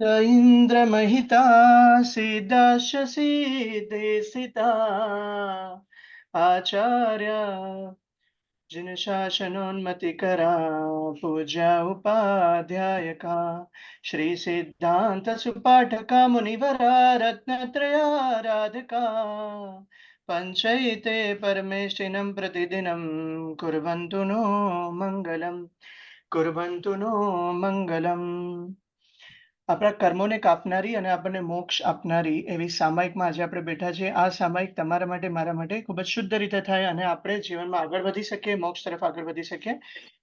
इंद्रमहिता सिदाशसि देसिता आचार्य जिन शासनोन्मतिकरा पूज्या उपाध्यायका श्री सिद्धांत सुपाठका मुनिवरा रत्नत्रयाराधका पंचैते परमेष्टिनं प्रतिदिनं कुर्वन्तु नो मंगलम, कुर्वन्तु नो मंगलम। આપણા કર્મોને કાપનારી અને આપણને મોક્ષ આપનારી એવી સામાયિકમાં આજે આપણે બેઠા છીએ. આ સામાયિક તમારા માટે, મારા માટે ખૂબ જ શુદ્ધ રીતે થાય અને આપણે જીવનમાં આગળ વધી શકીએ, મોક્ષ તરફ આગળ વધી શકીએ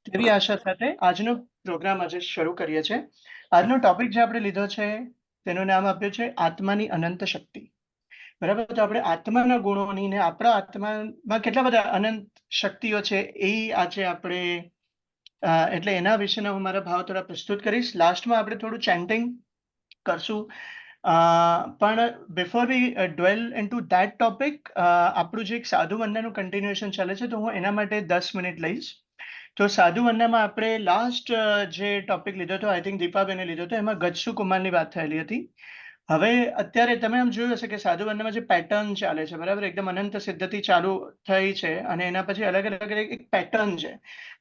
તેવી આશા સાથે આજનો પ્રોગ્રામ આજે શરૂ કરીએ છીએ. આજનો ટોપિક જે આપણે લીધો છે તેનું નામ આપ્યું છે આત્માની અનંત શક્તિ. બરાબર, તો આપણે આત્માના ગુણોની ને આપણા આત્મામાં કેટલા બધા અનંત શક્તિઓ છે એ આજે આપણે એટલે એના વિશેના હું મારા ભાવ થોડા પ્રસ્તુત કરીશ. લાસ્ટમાં આપણે થોડું ચેન્ટિંગ કરશું. પણ before we dwell into that topic, આપણું જે એક સાધુ વંદનાનું કન્ટિન્યુએશન ચાલે છે તો હું એના માટે 10 મિનિટ લઈશ. તો સાધુ વંદનામાં આપણે લાસ્ટ જે ટોપિક લીધો હતો, આઈ થિંક દીપાબેને લીધો હતો, એમાં ગજસુ કુમારની વાત થયેલી હતી. હવે અત્યારે તમે આમ જોયું હશે કે સાધુ વંદનામાં જે પેટર્ન ચાલે છે, બરાબર, એકદમ અનંત સિદ્ધથી ચાલુ થઈ છે અને એના પછી અલગ અલગ એક પેટર્ન છે.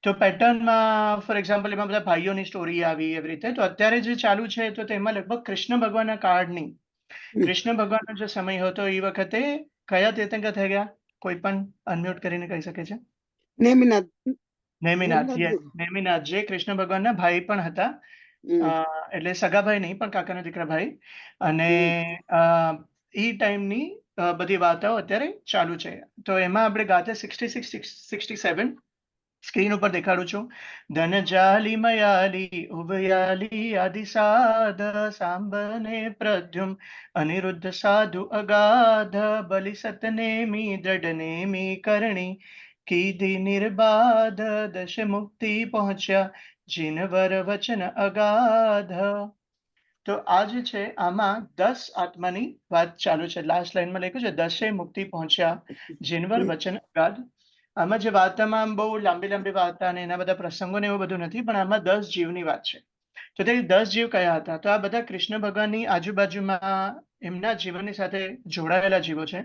તો પેટર્નમાં ફોર એક્ઝામ્પલ એમાં બધા ભાઈઓની સ્ટોરી આવી એવી રીતે. તો અત્યારે જે ચાલુ છે તો તેમાં લગભગ કૃષ્ણ ભગવાનના કાળની, કૃષ્ણ ભગવાનનો જે સમય હતો એ વખતે કયા તીર્થંકર થઈ ગયા? કોઈ પણ અનમ્યુટ કરીને કહી શકે છે. નેમિનાથ. નેમિનાથ, યસ, નેમિનાથ જે કૃષ્ણ ભગવાનના ભાઈ પણ હતા. એટલે સગા ભાઈ નહીં, પણ કાકાના દીકરા ભાઈ. અને એ ટાઈમની બધી વાર્તાઓ અત્યારે ચાલુ છે. તો એમાં આપણે ગાથા 66 67 સ્ક્રીન ઉપર દેખાડું છું. ધન જાલી મયાલી ઉભયાલી આદિ સાધ સાંબને પ્રદ્યુમ અનિરુદ્ધ સાધુ અગાધ બલિ સતનેમી દ્રઢનેમી કરણી કીધી નિર્બાધ દશ મુક્તિ પહોંચ્યા જીનવર વચન અગાધ. તો આ જે છે આમાં 10 આત્માની વાત ચાલુ છે. લાસ્ટ લાઈનમાં લખ્યું છે દશે મુક્તિ પહોંચ્યા જીનવર વચન અગાધ. આમાં જે વાર્તામાં બહુ લાંબી લાંબી વાર્તા અને એના બધા પ્રસંગો ને એવું બધું નથી, પણ આમાં 10 જીવની વાત છે. તો તે 10 જીવ કયા હતા? તો આ બધા કૃષ્ણ ભગવાનની આજુબાજુમાં એમના જીવનની સાથે જોડાયેલા જીવો છે.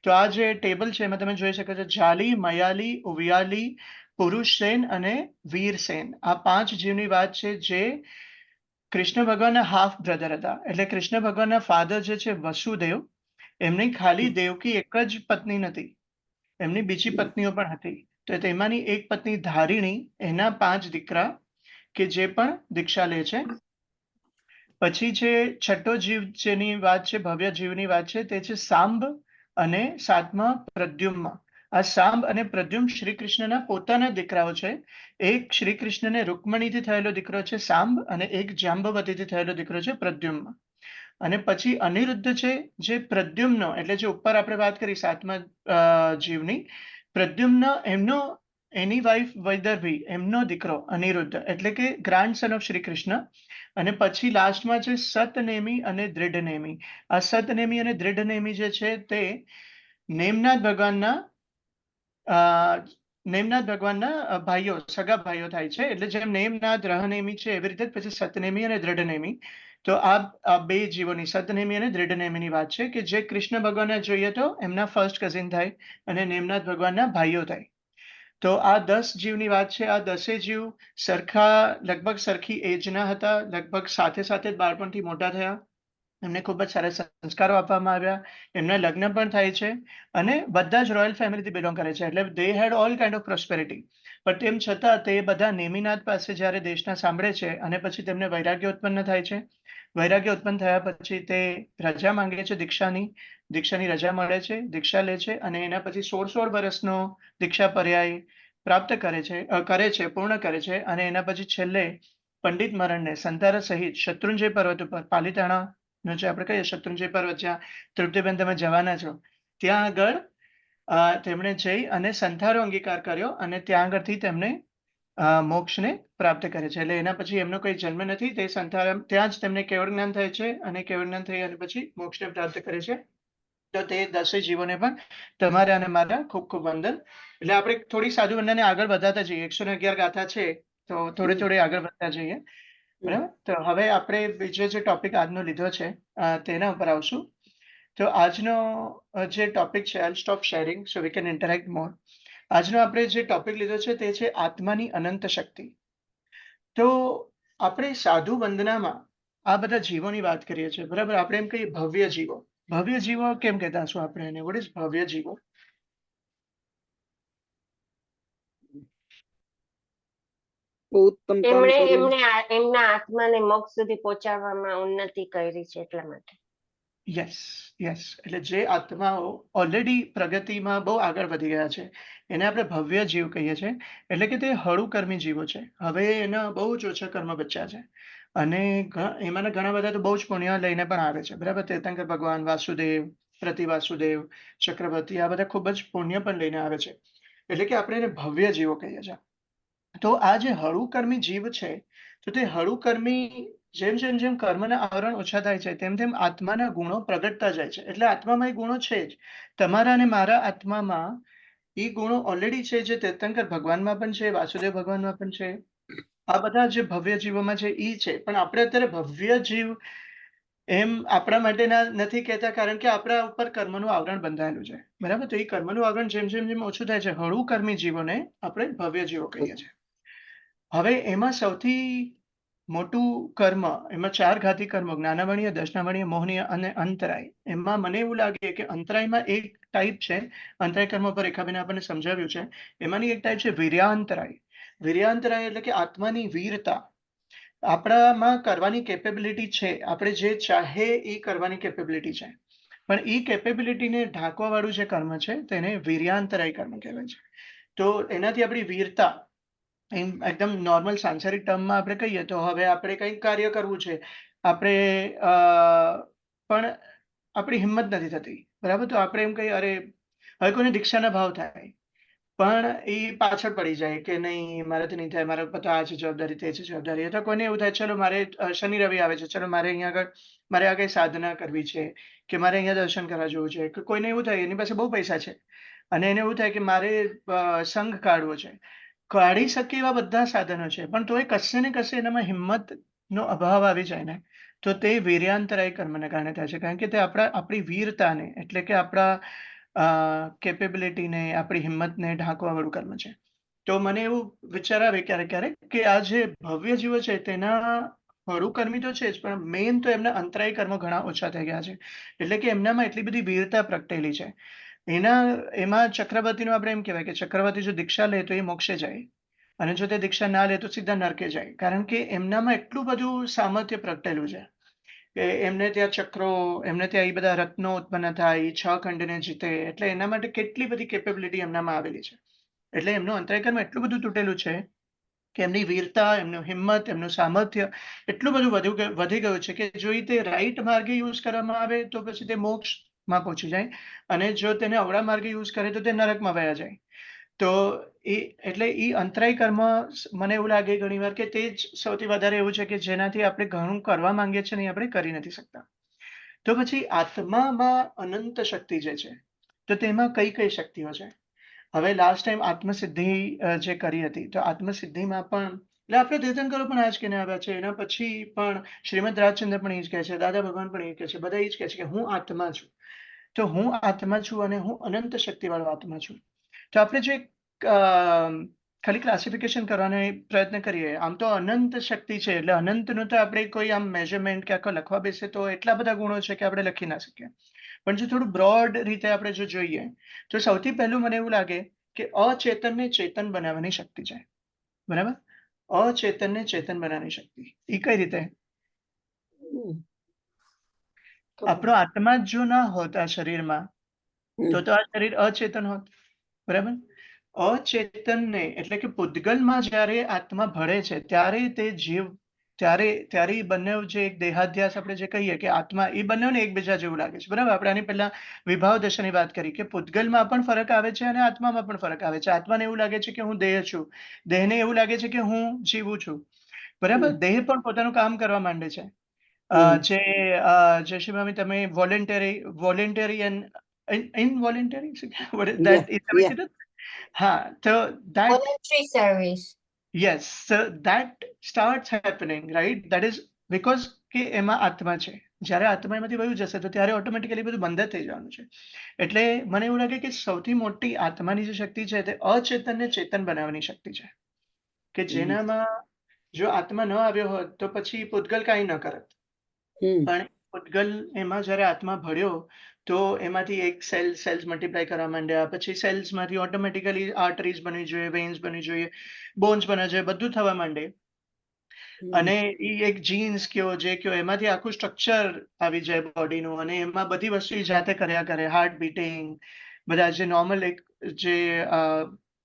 તો આ જે ટેબલ છે એમાં તમે જોઈ શકો છો જાલી, મયાલી, ઉવિયાલી, પુરુષસેન અને વીરસેન. આ 5 જીવની વાત છે જે કૃષ્ણ ભગવાનના હાફ બ્રધર હતા. એટલે કૃષ્ણ ભગવાનના ફાધર જે છે વસુદેવ, એમની ખાલી દેવકી એક જ પત્ની નથી, એમની બીજી પત્નીઓ પણ હતી. તો તેમાંની એક પત્ની ધારિણી, એના 5 દીકરા કે જે પણ દીક્ષા લે છે. પછી જે છઠ્ઠો જીવ જેની વાત છે, ભવ્ય જીવની વાત છે, તે છે સાંબ અને 7મા પ્રદ્યુમ્ન. આ સાંબ અને પ્રદ્યુમ્ન શ્રી કૃષ્ણના પોતાના દીકરાઓ છે. એક શ્રી કૃષ્ણને રૂકમણીથી થયેલો દીકરો છે સાંબ અને એક જાંબવતીથી થયેલો દીકરો છે પ્રદ્યુમ્ન. અને પછી અનિરુદ્ધ છે જે પ્રદ્યુમ્ન, એટલે જે ઉપર આપણે વાત કરી 7મા જીવની, પ્રદ્યુમ્ન એમનો, એની વાઇફ વૈદર્ભી, એમનો દીકરો અનિરુદ્ધ, એટલે કે grandson of Shri Krishna. અને પછી લાસ્ટમાં છે સતનેમી અને દૃઢનેમી. આ સતનેમી અને દૃઢનેમી જે છે તે નેમનાથ ભગવાનના ભાઈઓ, સગા ભાઈઓ થાય છે. એટલે જેમ નેમનાથ રહનેમી છે એવી રીતે પછી સતનેમી અને દૃઢનેમી. તો આ બે જીવોની, સતનેમી અને દૃઢનેમીની વાત છે કે જે કૃષ્ણ ભગવાનને જોઈએ તો એમના ફર્સ્ટ કઝિન થાય અને નેમનાથ ભગવાનના ભાઈઓ થાય. તો આ 10 જીવની વાત છે. આ 10 જીવ સરખા, લગભગ સરખી એજના હતા, લગભગ સાથે સાથે જ બાળપણથી મોટા થયા. એમને ખૂબ જ સારા સંસ્કારો આપવામાં આવ્યા. એમના લગ્ન પણ થાય છે અને બધા જ રોયલ ફેમિલીથી બિલોંગ કરે છે. એટલે દે હેડ ઓલ કાઇન્ડ ઓફ પ્રોસ્પેરિટી. પણ તેમ છતાં તે બધા નેમિનાથ પાસે જ્યારે દેશના સાંભળે છે અને પછી તેમને વૈરાગ્ય ઉત્પન્ન થાય છે. વૈરાગ્ય ઉત્પન્ન થયા પછી તે રજા માંગે છે દીક્ષાની રજા મળે છે, દીક્ષા લે છે અને એના પછી 16 વર્ષનો દીક્ષા પર્યાય પ્રાપ્ત કરે છે, પૂર્ણ કરે છે. અને એના પછી છેલ્લે પંડિત મરણને સંતારા સહિત શત્રુંજય પર્વત ઉપર, પાલિતાણાનો જે આપણે કહીએ શત્રુંજય પર્વત, જ્યાં તૃપ્તિબેન તમે જવાના છો, ત્યાં આગળ તેમણે જઈ અને સંથારો અંગીકાર કર્યો અને ત્યાં આગળથી તેમને મોક્ષને પ્રાપ્ત કરે છે. એટલે એના પછી એમનો કોઈ જન્મ નથી, તે સંથારા, ત્યાં જ તેમને કેવળ જ્ઞાન થાય છે અને કેવળ જ્ઞાન થઈ અને પછી મોક્ષને પ્રાપ્ત કરે છે. તો તે 10 જીવોને પણ તમારા અને મારા ખૂબ ખૂબ વંદન. એટલે આપણે થોડી સાધુ વંદનાને આગળ વધારતા જઈએ. 111 ગાથા છે તો થોડે થોડે આગળ વધતા જઈએ. બરાબર. તો હવે આપણે બીજો જે ટોપિક આજનો લીધો છે તેના ઉપર આવશું. તો આજનો જે ટોપિક છે, I stop sharing so we can interact more. આજનો આપણે જે ટોપિક લીધો છે તે છે આત્માની અનંત શક્તિ. તો આપણે સાધુ વંદનામાં આ બધા જીવોની વાત કરીએ છીએ, બરાબર. આપણે એમ કહીએ ભવ્ય જીવો. ભવ્ય જીવો કેમ કહેતા હશું આપણે એને? વોટ ઇઝ ભવ્ય જીવો? એમના આત્માને મોક્ષ સુધી પહોંચાડવામાં ઉન્નતિ કરી છે એટલા માટે. Yes, yes. એટલે જે આત્માઓ ઓલરેડી પ્રગતિમાં બહુ આગળ વધી ગયા છે એને આપણે ભવ્ય જીવ કહીએ છીએ. એટલે કે તે હળુકર્મી જીવો છે. હવે એના બહુ જ ઓછા કર્મ બચ્યા છે અને એમાંના ઘણા બધા તો બહુ જ પુણ્ય લઈને પણ આવે છે, બરાબર. તીર્થંકર ભગવાન, વાસુદેવ, પ્રતિવાસુદેવ, ચક્રવર્તી, આ બધા ખૂબ જ પુણ્ય પણ લઈને આવે છે. એટલે કે આપણે એને ભવ્ય જીવો કહીએ છીએ. તો આ જે હળુકર્મી જીવ છે, તો તે હળુકર્મી જેમ જેમ જેમ કર્મના આવરણ ઓછા થાય છે તેમ તેમ આત્માના ગુણો પ્રગટતા જાય છે. એટલે આત્મામાં એ ગુણો છે જ. તમારા અને મારા આત્મામાં એ ગુણો ઓલરેડી છે, જે તીર્થંકર ભગવાનમાં પણ છે, વાસુદેવ ભગવાનમાં પણ છે. આ બધા જે ભવ્ય જીવોમાં છે એ છે. પણ આપણે અત્યારે ભવ્ય જીવ એમ આપણા માટેના નથી કહેતા, કારણ કે આપણા ઉપર કર્મનું આવરણ બંધાયેલું છે, બરાબર. તો એ કર્મનું આવરણ જેમ જેમ જેમ ઓછું થાય છે, હળુકર્મી જીવોને આપણે ભવ્ય જીવો કહીએ છીએ. હવે એમાં સૌથી મોટું કર્મ, એમાં 4 ઘાતી કર્મો, જ્ઞાનાવણીય, દર્શનાવણીય, મોહનીય અને અંતરાય. એમાં મને એવું લાગે કે અંતરાયમાં એક ટાઈપ છે, અંતરાય કર્મ પર રેખાબેને આપણને સમજાવ્યું છે. એમાંની એક ટાઈપ છે વીર્યાંતરાય. વીર્યાંતરાય એટલે કે આત્માની વીરતા. આપણામાં કરવાની કેપેબિલિટી છે, આપણે જે ચાહે એ કરવાની કેપેબિલિટી છે, પણ એ કેપેબિલિટીને ઢાંકવાવાળું જે કર્મ છે તેને વીર્યાંતરાય કર્મ કહેવાય છે. તો એનાથી આપણી વીરતા, એકદમ નોર્મલ સાંસારિક ટર્મમાં આપણે કહીએ તો હવે આપણે કંઈક કાર્ય કરવું છે, આપણે પણ આપણી હિંમત નથી થતી, બરાબર. તો આપણે એમ કહીએ, અરે હવે કોઈને દીક્ષાના ભાવ થાય પણ એ પાછળ પડી જાય કે નહીં, મારાથી નહીં થાય, મારા ઉપર તો આ છે જવાબદારી, તે છે જવાબદારી. અથવા કોઈને એવું થાય, ચલો મારે શનિ રવિ આવે છે, ચલો મારે અહીંયા આગળ મારે આ કંઈ સાધના કરવી છે, કે મારે અહીંયા દર્શન કરવા જવું છે. કે કોઈને એવું થાય, એની પાસે બહુ પૈસા છે અને એને એવું થાય કે મારે સંઘ કાઢવો છે. કાઢી શકે એવા બધા સાધનો છે, પણ તોય કશે ને કશે એનામાં હિંમતનો અભાવ આવી જાય ને, તો તે વીર્યાંતરાય કર્મને કારણે થાય છે. કારણ કે તે આપણી વીરતાને, એટલે કે આપણા કેપેબિલિટીને, આપણી હિંમતને ઢાંકવાવાળું કર્મ છે. તો મને એવું વિચાર આવે ક્યારેક ક્યારેક કે આ જે ભવ્ય જીવો છે તેના હળુકર્મી તો છે જ, પણ મેઇન તો એમના અંતરાય કર્મો ઘણા ઓછા થઈ ગયા છે. એટલે કે એમનામાં એટલી બધી વીરતા પ્રગટેલી છે. એમાં ચક્રવર્તીનું આપણે એમ કહેવાય કે ચક્રવર્તી જો દીક્ષા લે તો એ મોક્ષે જાય, અને જો તે દીક્ષા ના લે તો સીધા નરકે જાય. કારણ કે એમનામાં એટલું બધું સામર્થ્ય પ્રગટેલું છે કે એમને ત્યાં ચક્રો, એમને ત્યાં એ બધા રત્નો ઉત્પન્ન થાય, 6 ખંડને જીતે. એટલે એના માટે કેટલી બધી કેપેબિલિટી એમનામાં આવેલી છે. એટલે એમનું અંતરાય કર્મ એટલું બધું તૂટેલું છે કે એમની વીરતા, એમનું હિંમત, એમનું સામર્થ્ય એટલું બધું વધી ગયું છે કે જો તે રાઈટ માર્ગે યુઝ કરવામાં આવે તો પછી તે મોક્ષમાં પહોંચી જાય, અને જો તેને અવળા માર્ગે યુઝ કરે તો તે નરકમાં વયા જાય. તો એટલે એ અંતરાય કર્મ, મને એવું લાગે ઘણીવાર કે તે જ સૌથી વધારે એવું છે કે જેનાથી આપણે ઘણું કરવા માંગીએ છીએ ને આપણે કરી નથી શકતા. તો પછી આત્મામાં અનંત શક્તિ જે છે, તો તેમાં કઈ કઈ શક્તિઓ છે? હવે લાસ્ટ ટાઈમ આત્મસિદ્ધિ જે કરી હતી, તો આત્મસિદ્ધિમાં પણ એટલે આપણે તીર્થંકરો પણ આ જ કહીને આવ્યા છે. એના પછી પણ શ્રીમદ રાજચંદ્ર પણ એ જ કહે છે, દાદા ભગવાન પણ એ કહે છે, બધા એ જ કહે છે કે હું આત્મા છું. તો હું આત્મા છું અને હું અનંત શક્તિવાળો આત્મા છું. તો આપણે જે ખાલી ક્લાસિફિકેશન કરવાનો પ્રયત્ન કરીએ, આમ તો અનંત શક્તિ છે, એટલે અનંતનું તો આપણે કોઈ આમ મેજરમેન્ટ કે આખો લખવા બેસે તો એટલા બધા ગુણો છે કે આપણે લખી ના શકીએ. પણ જો થોડું બ્રોડ રીતે આપણે જો જોઈએ તો સૌથી પહેલું મને એવું લાગે કે અચેતનને ચેતન બનાવવાની શક્તિ છે, બરાબર. અચેતનને ચેતન બનાવવાની શક્તિ એ કઈ રીતે? આપણો આત્મા જો ના હોત આ શરીરમાં તો આ શરીર અચેતન હોત, બરાબર. અચેતનને એટલે કે પૂતગલમાં જ્યારે આત્મા ભળે છે ત્યારે તે જીવ, ત્યારે એ બંને જે એક દેહાધ્યાસ આપણે જે કહીએ કે આત્મા, એ બંનેને એકબીજા જેવું લાગે છે, બરાબર. આપણે આની પહેલા વિભાવ દશાની વાત કરી કે પૂતગલમાં પણ ફરક આવે છે અને આત્મામાં પણ ફરક આવે છે. આત્માને એવું લાગે છે કે હું દેહ છું, દેહને એવું લાગે છે કે હું જીવું છું, બરાબર. દેહ પણ પોતાનું કામ કરવા માંડે છે. જે શિવામી તમે વોલેન્ટરી એન્ડ ઇનવોલેન્ટરી, Yeah. હા, તો Voluntary service. Yes, that starts happening, right? That is because કે એમાં આત્મા છે. જ્યારે આત્મા એમાંથી વયું જશે તો ત્યારે ઓટોમેટિકલી બધું બંધ જ થઈ જવાનું છે. એટલે મને એવું લાગે કે સૌથી મોટી આત્માની જે શક્તિ છે તે અચેતનને ચેતન બનાવવાની શક્તિ છે. કે હમ જેનામાં જો આત્મા ન આવ્યો હોત તો પછી પૂતગલ કાંઈ ન કરત. હમ પણ પૂતગલ એમાં જ્યારે આત્મા ભળ્યો તો એમાંથી એક સેલ્સ મલ્ટીપ્લાય કરવા માંડ્યા, પછી સેલ્સમાંથી ઓટોમેટિકલી આર્ટરીઝ બનવી જોઈએ, વેન્સ બનવી જોઈએ, બોન્સ બનવા જોઈએ, બધું થવા માંડે. હમ અને એ એક જીન્સ કયો જે કયો એમાંથી આખું સ્ટ્રક્ચર આવી જાય બોડીનું, અને એમાં બધી વસ્તુ ઈ જાતે કર્યા કરે, હાર્ટ બીટિંગ, બધા જે નોર્મલ એક જે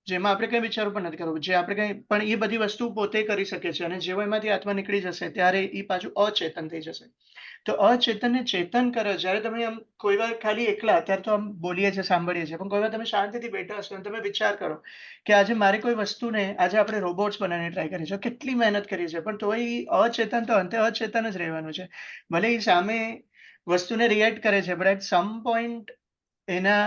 જેમાં આપણે કંઈ વિચારવું પણ નથી કરવું, જે આપણે કંઈ પણ એ બધી વસ્તુ પોતે કરી શકે છે. અને જેવો એમાંથી આત્મા નીકળી જશે ત્યારે એ પાછું અચેતન થઈ જશે. તો અચેતનને ચેતન કરો જ્યારે તમે આમ કોઈ વાર ખાલી એકલા, અત્યારે તો આમ બોલીએ છીએ, સાંભળીએ છીએ, પણ કોઈ વાર તમે શાંતિથી બેઠા હશો અને તમે વિચાર કરો કે આજે મારી કોઈ વસ્તુને આજે આપણે રોબોટ્સ બનાવવાની ટ્રાય કરીએ છીએ, કેટલી મહેનત કરીએ છીએ, પણ તોય અચેતન તો અંતે અચેતન જ રહેવાનું છે. ભલે એ સામે વસ્તુને રિએક્ટ કરે છે, બટ એટ સમ પોઈન્ટ એના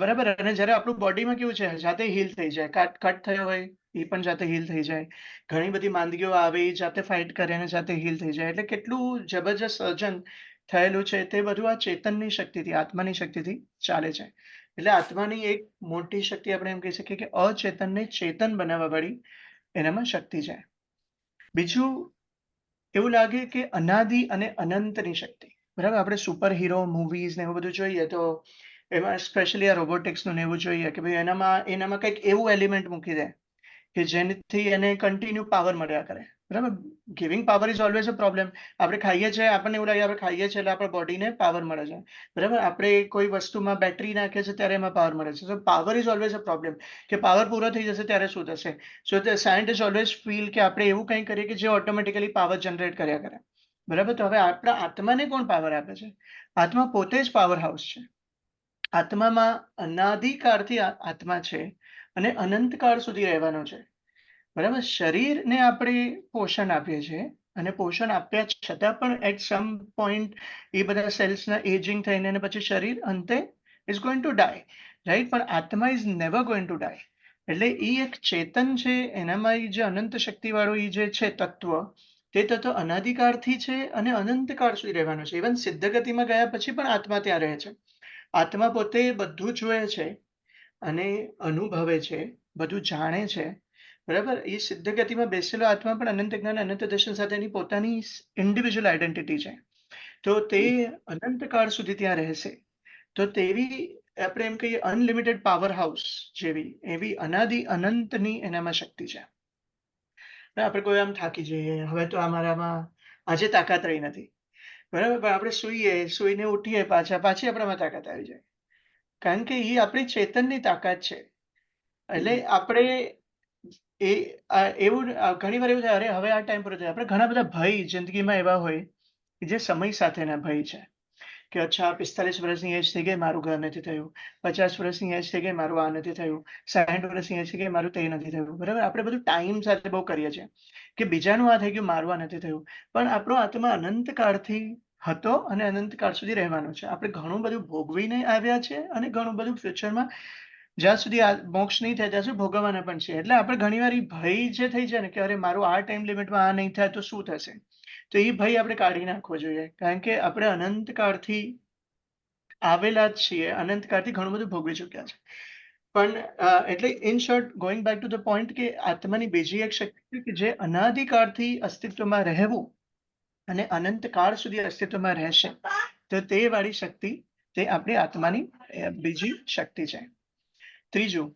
બરાબર. અને જ્યારે આપણું બોડીમાં કેવું છે, જાતે હીલ થઈ જાય, કટ થયો હોય એ પણ જાતે હીલ થઈ જાય, ઘણી બધી માંદગીઓ આવે એ જાતે ફાઇટ કરે અને જાતે હીલ થઈ જાય. એટલે કેટલું જબરજસ્ત સર્જન થયેલું છે તે બધું આ ચેતનની શક્તિથી, આત્માની શક્તિથી ચાલે છે. એટલે આત્માની એક મોટી શક્તિ આપણે એમ કહી શકીએ કે અચેતનને ચેતન બનાવવા વાળી એનામાં શક્તિ છે. બીજું એવું લાગે કે અનાદિ અને અનંતની શક્તિ. બરાબર, આપણે સુપર હીરો મૂવીઝ ને એવું બધું જોઈએ તો એમાં સ્પેશિયલી આ રોબોટિક્સનું ને એવું જોઈએ કે ભાઈ એનામાં કંઈક એવું એલિમેન્ટ મૂકી દે કે જેનાથી એને કન્ટિન્યુ પાવર મળ્યા કરે. બરાબર, giving power is always a problem. આપણે ખાઈએ છીએ, આપણને એવું લાગે આપણે ખાઈએ છીએ એટલે આપણા બોડીને પાવર મળે છે. બરાબર, આપણે કોઈ વસ્તુમાં બેટરી નાખીએ છીએ ત્યારે એમાં પાવર મળે છે. તો power is always a problem, કે પાવર પૂરો થઈ જશે ત્યારે શું થશે. સો ધ સાયન્ટિસ્ટ ઓલવેઝ ફીલ કે આપણે એવું કંઈ કરીએ કે જે ઓટોમેટિકલી પાવર જનરેટ કર્યા કરે. બરાબર, તો હવે આપણા આત્માને કોણ પાવર આપે છે? આત્મા પોતે જ પાવર હાઉસ છે. આત્મામાં અનાદિકાળથી આત્મા છે અને અનંતકાળ સુધી રહેવાનો છે. બરાબર, શરીરને આપણે પોષણ આપીએ છીએ અને પોષણ આપ્યા છતાં પણ એટ સમ પોઈન્ટ એ બધા સેલ્સના એજિંગ થઈને અને પછી શરીર અંતે is going to die, right? પણ આત્મા is never going to die. એટલે એ એક ચેતન છે, એનામાં એ જે અનંત શક્તિવાળું એ જે છે તત્વ, તે તત્વ અનાદિકાળથી છે અને અનંતકાળ સુધી રહેવાનું છે. ઇવન સિદ્ધ ગતિમાં ગયા પછી પણ આત્મા ત્યાં રહે છે. આત્મા પોતે બધું જુએ છે અને અનુભવે છે, બધું જાણે છે. બરાબર, એ સિદ્ધ ગતિમાં બેસેલો આત્મા પણ અનંત જ્ઞાન અનંત દર્શન સાથેની પોતાની ઇન્ડિવિજ્યુઅલ આઈડેન્ટિટી છે. તો તે અનંતકાળ સુધી ત્યાં રહેશે. તો તેવી આપણે એમ કહીએ અનલિમિટેડ પાવર હાઉસ જેવી એવી અનાદિ અનંતની એનામાં શક્તિ છે. આપણે કોઈ આમ થાકી જઈએ, હવે તો અમારામાં આજે તાકાત રહી નથી, બરાબર, પણ આપણે સુઈને ઉઠીએ પાછી આપણામાં તાકાત આવી જાય, કારણ કે એ આપણી ચેતનની તાકાત છે. એટલે આપણે એવું ઘણી વાર એવું થાય, અરે હવે આ ટાઈમ પર થાય. આપણે ઘણા બધા ભય જિંદગીમાં એવા હોય કે જે સમય સાથેના ભય છે કે અચ્છા 45 વર્ષની એજ થઈ ગઈ, મારું ઘર નથી થયું, 50 વર્ષની એજ થઈ ગઈ, મારું આ નથી થયું, 60 વર્ષની એજ થઈ ગઈ, મારું તે નથી થયું. બરાબર, આપણે બધું ટાઈમ સાથે બહુ કરીએ છીએ કે બીજાનું આ થઈ ગયું, મારું આ નથી થયું. પણ આપણો આત્મા અનંતકાળથી હતો અને અનંતકાળ સુધી રહેવાનો છે. આપણે ઘણું બધું ભોગવીને આવ્યા છે અને ઘણું બધું ફ્યુચરમાં જ્યાં સુધી આ મોક્ષ નહીં થાય ત્યાં સુધી ભોગવવાના પણ છે. એટલે આપણે ઘણીવાર એ ભય જે થઈ જાય ને કે અરે મારું આ ટાઈમ લિમિટમાં આ નહીં થાય તો શું થશે, તો એ ભય આપણે કાઢી નાખવો જોઈએ, કારણ કે આપણે અનંતકાળથી આવેલા જ છીએ, અનંતકાળથી ઘણું બધું ભોગવી ચૂક્યા છે. પણ એટલે in short, going back to the point, કે આત્માની બીજી એક શક્તિ છે કે જે અનાદિકાળથી અસ્તિત્વમાં રહેવું અને અનંતકાળ સુધી અસ્તિત્વમાં રહેશે. તો તે વાળી શક્તિ તે આપણી આત્માની બીજી શક્તિ છે. ત્રીજું,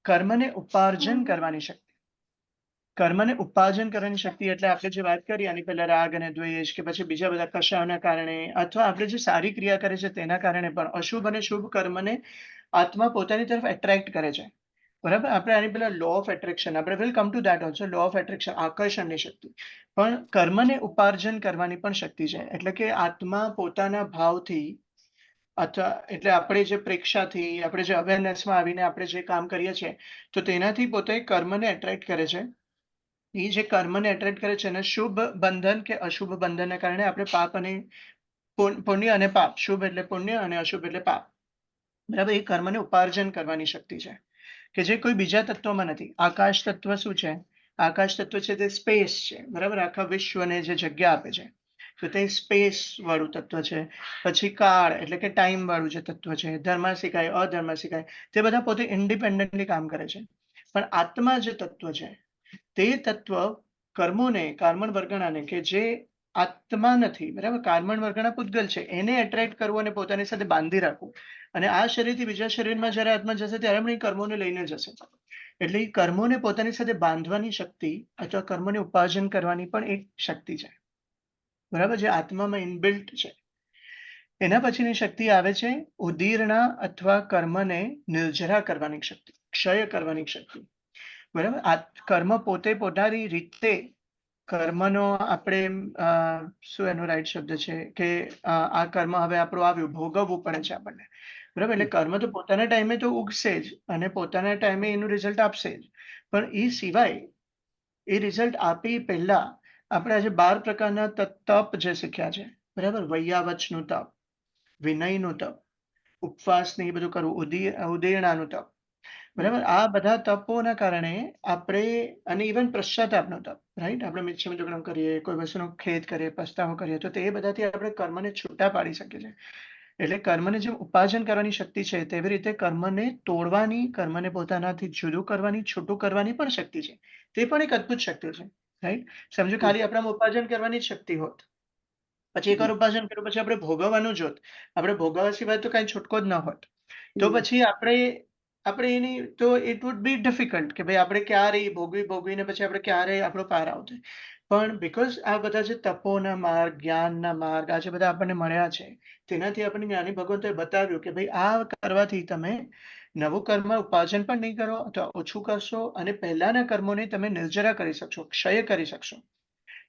કર્મને ઉપાર્જન કરવાની શક્તિ. કર્મને ઉપાર્જન કરવાની શક્તિ એટલે આપણે જે વાત કરી આની પહેલા રાગ અને દ્વેષ કે પછી બીજા બધા કશાના કારણે અથવા આપણે જે સારી ક્રિયા કરે છે તેના કારણે પણ અશુભ અને શુભ કર્મને આત્મા પોતાની તરફ એટ્રેક્ટ કરે છે. બરાબર, આપણે આની પહેલા લો ઓફ એટ્રેક્શન, આપણે will come to that also, law of attraction, આકર્ષણની શક્તિ. પણ કર્મને ઉપાર્જન કરવાની પણ શક્તિ છે. એટલે કે આત્મા પોતાના ભાવથી અથવા એટલે આપણે જે પ્રેક્ષાથી, આપણે જે અવેરનેસમાં આવીને આપણે જે કામ કરીએ છીએ તો તેનાથી પોતે કર્મને એટ્રેક્ટ કરે છે. એ જે કર્મને એટ્રેક્ટ કરે છે એને શુભ બંધન કે અશુભ બંધનના કારણે આપણે પાપ અને પુણ્ય અને પાપ, શુભ એટલે પુણ્ય અને અશુભ એટલે પાપ, બરાબર, એ કર્મને ઉપાર્જન કરવાની શક્તિ છે કે જે કોઈ બીજા તત્વમાં નથી. આકાશ તત્વ શું છે? આકાશ તત્વ છે તે સ્પેસ છે, બરાબર, આખા વિશ્વને જે જગ્યા આપે છે, તો તે સ્પેસ વાળું તત્વ છે. પછી કાળ એટલે કે ટાઈમ વાળું જે તત્વ છે, ધર્માસિકાય, અધર્માસિકાય, તે બધા પોતે ઇન્ડિપેન્ડન્ટલી કામ કરે છે. પણ આત્મા જે તત્વ છે તે તત્વ કર્મોને, કાર્મણ વર્ગણાને, કે જે આત્મા નથી, બરાબર, કાર્મણ વર્ગણા પૂતગલ છે, એને એટ્રેક્ટ કરવું અને પોતાની સાથે બાંધી રાખવું. અને આ શરીરથી બીજા શરીરમાં જ્યારે આત્મા જશે ત્યારે પણ એ કર્મોને લઈને જશે. એટલે એ કર્મોને પોતાની સાથે બાંધવાની શક્તિ અથવા કર્મોને ઉપાર્જન કરવાની પણ એક શક્તિ છે, બરાબર, જે આત્મામાં ઇનબિલ્ટ છે. એના પછીની શક્તિ આવે છે ઉદીર્ણા અથવા કર્મને નિર્જરા કરવાની શક્તિ, ક્ષય કરવાની શક્તિ, બરાબર. આ કર્મ પોતે પોતાની રીતે કર્મનો આપણે શું એનો રાઈટ શબ્દ છે કે આ કર્મ હવે આપણું આવ્યું, ભોગવવું પડે છે આપણને, બરાબર. એટલે કર્મ તો પોતાના ટાઈમે તો ઉગશે જ અને પોતાના ટાઈમે એનું રિઝલ્ટ આપશે જ. પણ એ સિવાય એ રિઝલ્ટ આપી પહેલા આપણે આજે 12 પ્રકારના તપ જે શીખ્યા છે, બરાબર, વૈયાવચનું તપ, વિનયનું તપ, ઉપવાસને એ બધું કરવું, ઉદીર્ણાનું તપ, બરાબર. આ બધા તપોના કારણે આપણે, અને ઇવન પશ્ચાતાપનો તપ, રાઈટ, આપણે મિચ્છામી દુક્કડમ કરીએ, કોઈ વસ્તુનો ખેદ કરીએ, પસ્તાવો કરીએ, તો તે બધાથી આપણે કર્મને છૂટા પાડી શકીએ છીએ. એટલે કર્મને જેમ ઉપાર્જન કરવાની શક્તિ છે તેવી રીતે કર્મને તોડવાની, કર્મને પોતાનાથી જુદું કરવાની, છૂટું કરવાની પણ શક્તિ છે. તે પણ એક અદ્ભુત શક્તિ છે, રાઈટ. સમજો ખાલી આપણામાં ઉપાર્જન કરવાની જ શક્તિ હોત, પછી એકવાર ઉપાર્જન કર્યું પછી આપણે ભોગવવાનું જ હોત, આપણે ભોગવવા સિવાય તો કઈ છૂટકો જ ન હોત, તો પછી આપણે એની તો ઇટ વુડ બી ડિફિકલ્ટ કે ભાઈ આપણે ક્યારે ભોગવીને પછી આપણે ક્યારે આપણો પાર આવતો. પણ બીકોઝ આ બધા જે તપોના માર્ગ, જ્ઞાનના માર્ગ આ જે બધા આપણને મળ્યા છે, તેનાથી આપણને જ્ઞાની ભગવંતોએ બતાવ્યું કે ભાઈ આ કરવાથી તમે નવું કર્મ ઉપાર્જન પણ નહીં કરો અથવા ઓછું કરશો, અને પહેલાના કર્મોને તમે નિર્જરા કરી શકશો, ક્ષય કરી શકશો.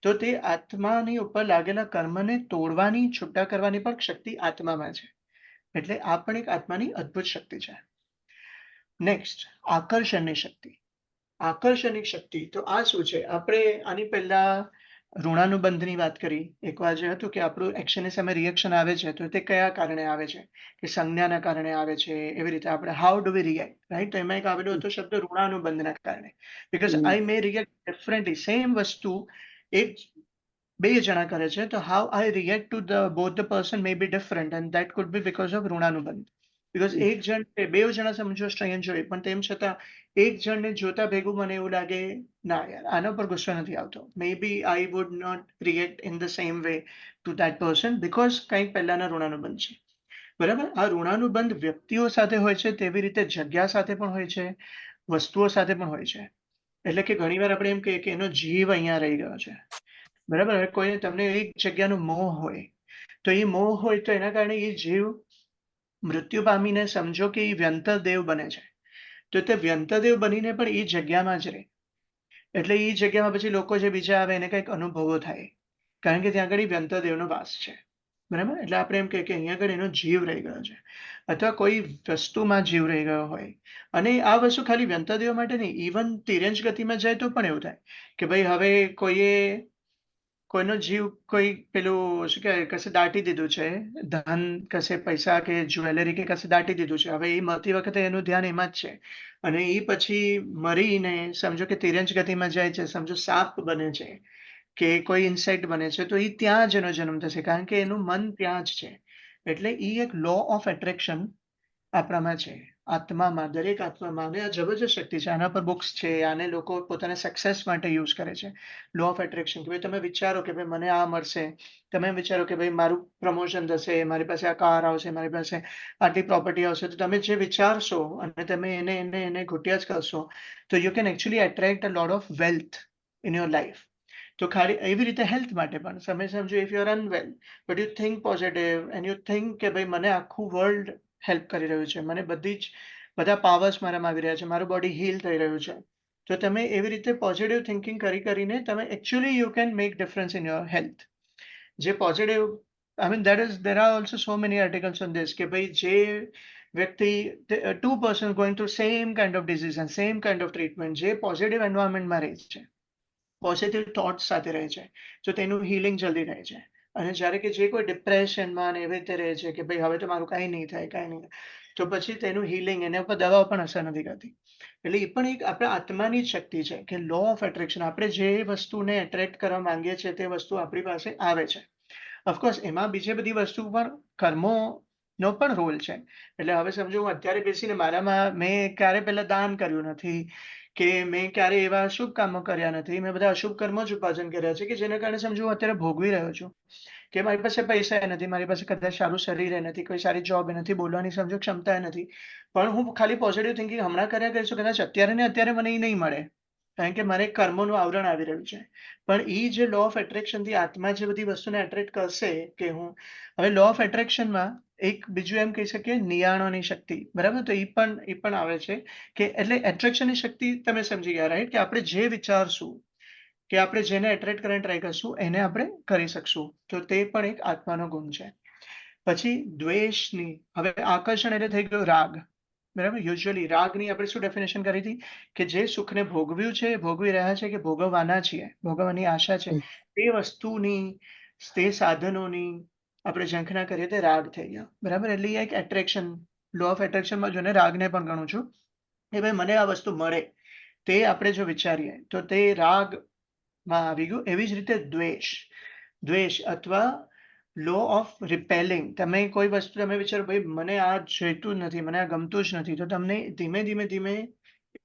તો તે આત્માની ઉપર લાગેલા કર્મને તોડવાની, છૂટા કરવાની પણ શક્તિ આત્મામાં છે. એટલે આ પણ એક આત્માની અદ્ભુત શક્તિ છે. નેક્સ્ટ, આકર્ષણની શક્તિ. આકર્ષણની શક્તિ તો આ શું છે? આપણે આની પહેલા ઋણાનુબંધની વાત કરી. એકવાર જે હતું કે આપણું એક્શનની સામે રિએક્શન આવે છે તો તે કયા કારણે આવે છે, કે સંજ્ઞાના કારણે આવે છે, એવી રીતે આપણે how do we react, right. તો એમાં એક આવેલો હતો શબ્દ ઋણાનુબંધના કારણે, because I may react differently, same વસ્તુ એક બે જણા કરે છે, તો how I react to the both the person may be different, and that could be because of ઋણાનુબંધ. બીકોઝ એક જણ, બે જણા સમજો સ્ટ્રેન્જર હોય, પણ તેમ છતાં એક જણને જોતા ભેગું મને એવું લાગે, ના યાર આના પર ગુસ્સો નથી આવતો, may be I would not react in the same way to that person, because કંઈક પહેલાના ઋણાનુબંધ છે, બરાબર. આ ઋણાનુબંધ વ્યક્તિઓ સાથે હોય છે, તેવી રીતે જગ્યા સાથે પણ હોય છે, વસ્તુઓ સાથે પણ હોય છે. એટલે કે ઘણીવાર આપણે એમ કહીએ કે એનો જીવ અહીંયા રહી ગયો છે, બરાબર. હવે કોઈને તમને એક જગ્યાનો મોહ હોય, તો એ મોહ હોય તો એના કારણે એ જીવ મૃત્યુ પામીને સમજો કે એ વ્યંતરદેવ બને છે, તો તે વ્યંતરદેવ બનીને પણ એ જગ્યામાં જ રહે. એટલે એ જગ્યામાં પછી લોકો જે બીજા આવે એને કંઈક અનુભવો થાય, કારણ કે ત્યાં આગળ વ્યંતરદેવનો વાસ છે, બરાબર. એટલે આપણે એમ કહીએ કે અહીંયા આગળ એનો જીવ રહી ગયો છે, અથવા કોઈ વસ્તુમાં જીવ રહી ગયો હોય. અને આ વસ્તુ ખાલી વ્યંતરદેવ માટે નહીં, ઇવન તિર્યંશ ગતિમાં જાય તો પણ એવું થાય કે ભાઈ હવે કોઈનો જીવ કોઈ પેલું શું કહેવાય કશે દાટી દીધું છે, ધન કશે પૈસા કે જ્વેલરી કે કશે દાટી દીધું છે, હવે એ મરતી વખતે એનું ધ્યાન એમાં જ છે, અને એ પછી મરીને સમજો કે તિર્યંશ ગતિમાં જાય છે, સમજો સાપ બને છે કે કોઈ ઇન્સેક્ટ બને છે, તો એ ત્યાં જ એનો જન્મ થશે, કારણ કે એનું મન ત્યાં જ છે. એટલે એ એક લો ઓફ એટ્રેક્શન આપણામાં છે, આત્મામાં, દરેક આત્મામાં. અને આ જબરજસ્ત શક્તિ છે, આના પર બુક્સ છે, આને લોકો પોતાના સક્સેસ માટે યુઝ કરે છે, લો ઓફ એટ્રેક્શન. કે ભાઈ તમે વિચારો કે ભાઈ મને આ મળશે, તમે વિચારો કે ભાઈ મારું પ્રમોશન થશે, મારી પાસે આ કાર આવશે, મારી પાસે આટલી પ્રોપર્ટી આવશે, તો તમે જે વિચારશો અને તમે એને ઘૂંટ્યા જ કરશો, તો you can actually attract a lot of wealth in your life. તો ખાલી એવી રીતે હેલ્થ માટે પણ તમે સમજો, if you are unwell but you think positive and you think કે ભાઈ મને આખું વર્લ્ડ હેલ્પ કરી રહ્યું છે, મને બધા પાવર્સ મારામાં આવી રહ્યા છે, મારું બોડી હીલ થઈ રહ્યું છે, તો તમે એવી રીતે પોઝિટિવ થિંકિંગ કરીને તમે actually you can make difference in your health. જે positive, I mean there are also so many articles on this, કે ભાઈ જે વ્યક્તિ, two person going through same kind of disease and same kind of treatment, જે positive એન્વાયરમેન્ટમાં રહે છે, positive thoughts સાથે રહે છે, તો તેનું હિલિંગ જલ્દી રહે છે. અને જ્યારે કે જે કોઈ ડિપ્રેશનમાં ને એવી રીતે રહે છે કે ભાઈ હવે તો મારું કાંઈ નહીં થાય, કાંઈ નહીં થાય, તો પછી તેનું હિલિંગ એના ઉપર દવાઓ પણ અસર નથી કરતી. એટલે એ પણ એક આપણા આત્માની જ શક્તિ છે કે લો ઓફ એટ્રેક્શન, આપણે જે વસ્તુને એટ્રેક્ટ કરવા માંગીએ છીએ તે વસ્તુ આપણી પાસે આવે છે. ઓફકોર્સ એમાં બીજી બધી વસ્તુ પણ કર્મોનો પણ રોલ છે. એટલે હવે સમજો હું અત્યારે બેસીને મેં ક્યારે પહેલા દાન કર્યું નથી, કે મેં ક્યારે એવા શુભ કામો કર્યા નથી, મેં બધા અશુભ કર્મો જ ઉપાર્જન કર્યા છે કે જેના કારણે સમજો હું અત્યારે ભોગવી રહ્યો છું કે મારી પાસે પૈસા નથી, મારી પાસે કદાચ સારું શરીર નથી, કોઈ સારી જોબ નથી, બોલવાની સમજો ક્ષમતા નથી, પણ હું ખાલી પોઝિટિવ થિંકિંગ હમણાં કર્યા કરીશું, કદાચ અત્યારે ને અત્યારે મને એ નહીં મળે, કારણ કે મારે કર્મોનું આવરણ આવી રહ્યું છે. પણ એ જે લો ઓફ એટ્રેક્શનથી આત્મા જે બધી વસ્તુને એટ્રેક્ટ કરશે, કે હું હવે લો ઓફ એટ્રેક્શનમાં એક બીજું એમ કહી શકીએ નિયાણોની શક્તિ, બરાબર? તો એ પણ આવે છે કે એટલે એટ્રેક્શનની શક્તિ તમે સમજી ગયા, રાઈટ? કે આપણે જે વિચારશું, કે આપણે જેને એટ્રેક્ટ કરીને ટ્રાય કરશું એને આપણે કરી શકશું. તો તે પણ એક આત્માનો ગુણ છે. પછી દ્વેષની, હવે આકર્ષણ એટલે થઈ ગયો રાગ, બરાબર? યુઝ્યુઅલી રાગની આપણે શું ડેફિનેશન કરી હતી કે જે સુખને ભોગવ્યું છે, ભોગવી રહ્યા છે, કે ભોગવવાના છીએ, ભોગવવાની આશા છે, તે વસ્તુની, તે સાધનોની આપણે ઝંખના કરીએ તે રાગ થઈ ગયો, બરાબર? એટલે એક એટ્રેક્શન, લો ઓફ એટ્રેક્શનમાં જોને રાગને પણ ગણું છું કે ભાઈ મને આ વસ્તુ મળે, તે આપણે જો વિચારીએ તો તે રાગમાં આવી ગયું. એવી જ રીતે દ્વેષ અથવા લો ઓફ રિપેલિંગ, તમે કોઈ વસ્તુ તમે વિચારો ભાઈ મને આ જોઈતું જ નથી, મને આ ગમતું જ નથી, તો તમને ધીમે ધીમે ધીમે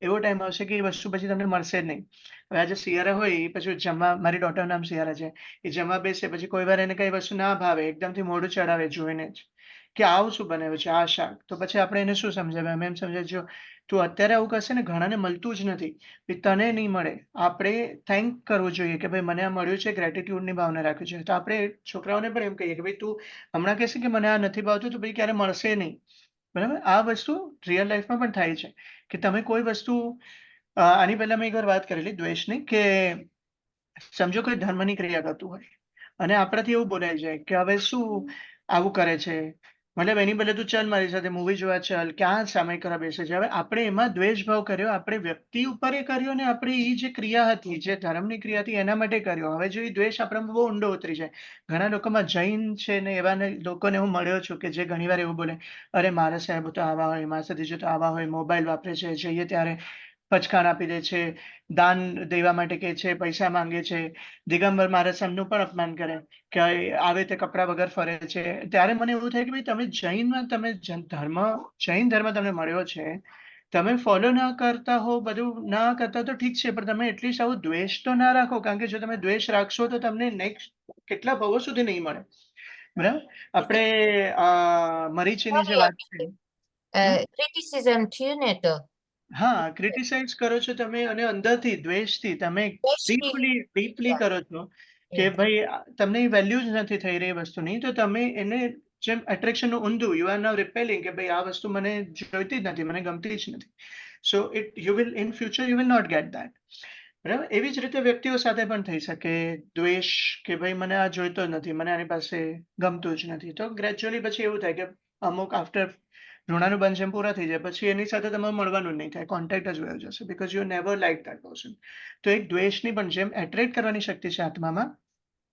એવો ટાઈમ આવશે કે એ વસ્તુ પછી તમને મળશે જ નહીં. હવે આજે સિયારા હોય એ પછી જમવા, મારી ડોટરનું નામ સિયારા છે, એ જમવા બેસે પછી કોઈ વાર એને કઈ વસ્તુ ના ભાવે, એકદમથી મોઢું ચડાવે જોઈને જ કે આવું શું બનાવ્યું છે, આ શાક, તો પછી આપણે એને શું સમજાવે, અમે એમ સમજાય જો તું અત્યારે આવું કરશે ને ઘણાને મળતું જ નથી, તને નહીં મળે, આપણે થેન્ક કરવું જોઈએ કે ભાઈ મને આ મળ્યું છે, ગ્રેટિટ્યુડની ભાવના રાખવી છે. તો આપણે છોકરાઓને પણ એમ કહીએ કે ભાઈ તું હમણાં કહેશે કે મને આ નથી ભાવતું, તો ભાઈ ક્યારે મળશે નહીં, બરાબર? આ વસ્તુ રિયલ લાઈફમાં પણ થાય છે કે તમે કોઈ વસ્તુ, આની પહેલા મેં એકવાર વાત કરેલી દ્વેષની, કે સમજો કોઈ ધર્મની ક્રિયા કરતું હોય અને આપણાથી એવું બોલાઈ જાય કે હવે શું આવું કરે છે, મતલબ એની બદલે તું ચાલ મારી સાથે મૂવી જોવા ચાલ, ક્યાં સમય કરવા બેસે છે. હવે આપણે એમાં દ્વેષ ભાવ કર્યો, આપણે વ્યક્તિ ઉપર એ કર્યો, ને આપણે એ જે ક્રિયા હતી, જે ધર્મની ક્રિયા હતી એના માટે કર્યો. હવે જો એ દ્વેષ આપણામાં બહુ ઊંડો ઉતરી જાય. ઘણા લોકોમાં જૈન છે ને એવા લોકોને હું મળ્યો છું કે જે ઘણીવાર એવું બોલે, અરે મારા સાહેબ તો આવા હોય, મારા સાથે તો આવા હોય, મોબાઈલ વાપરે છે, જઈએ ત્યારે પચકાણ આપી દે છે, દાન દેવા માટે કહે છે, પૈસા માંગે છે, દિગંબર મારા સમનું પણ અપમાન કરે, કે આવે તે કપડા વગર ફરે છે. ત્યારે મને એવું થાય કે ભાઈ તમે જૈન ધર્મ તમને મળ્યો છે, તમે ફોલો ના કરતા હો, બધું ના કરતા તો ઠીક છે, પણ તમે એટલીસ્ટ આવું દ્વેષ તો ના રાખો, કારણ કે જો તમે દ્વેષ રાખશો તો તમને નેક્સ્ટ કેટલા ભવો સુધી નહીં મળે, બરાબર? આપણે મરીચીની જે વાત છે, ક્રિટિસિઝમ થયું ને તો હા, ક્રિટિસાઇઝ કરો છો તમે અને અંદરથી દ્વેષથી તમે ડીપલી કરો છો કે ભાઈ તમને વેલ્યુ જ નથી થઈ રહી વસ્તુની, તો તમે એને જેમ એટ્રેક્શનનું ઊંધું, યુ આર નાઉ રિપેલિંગ, કે ભાઈ આ વસ્તુ મને જોઈતી જ નથી, મને ગમતી જ નથી. So you will in future you will not get that, બરાબર? એવી જ રીતે વ્યક્તિઓ સાથે પણ થઈ શકે દ્વેષ, કે ભાઈ મને આ જોઈતો જ નથી, મને આની પાસે ગમતું જ નથી. તો ગ્રેજ્યુઅલી પછી એવું થાય કે અમુક આફ્ટર ઋણાનું બંધ જેમ પૂરા થઈ જાય પછી એની સાથે તમારે મળવાનું જ નહીં થાય, કોન્ટેક્ટ જ વયો જશે, because you never like that person. તો એક દ્વેષની પણ જેમ એટ્રેક્ટ કરવાની શક્તિ છે આત્મામાં,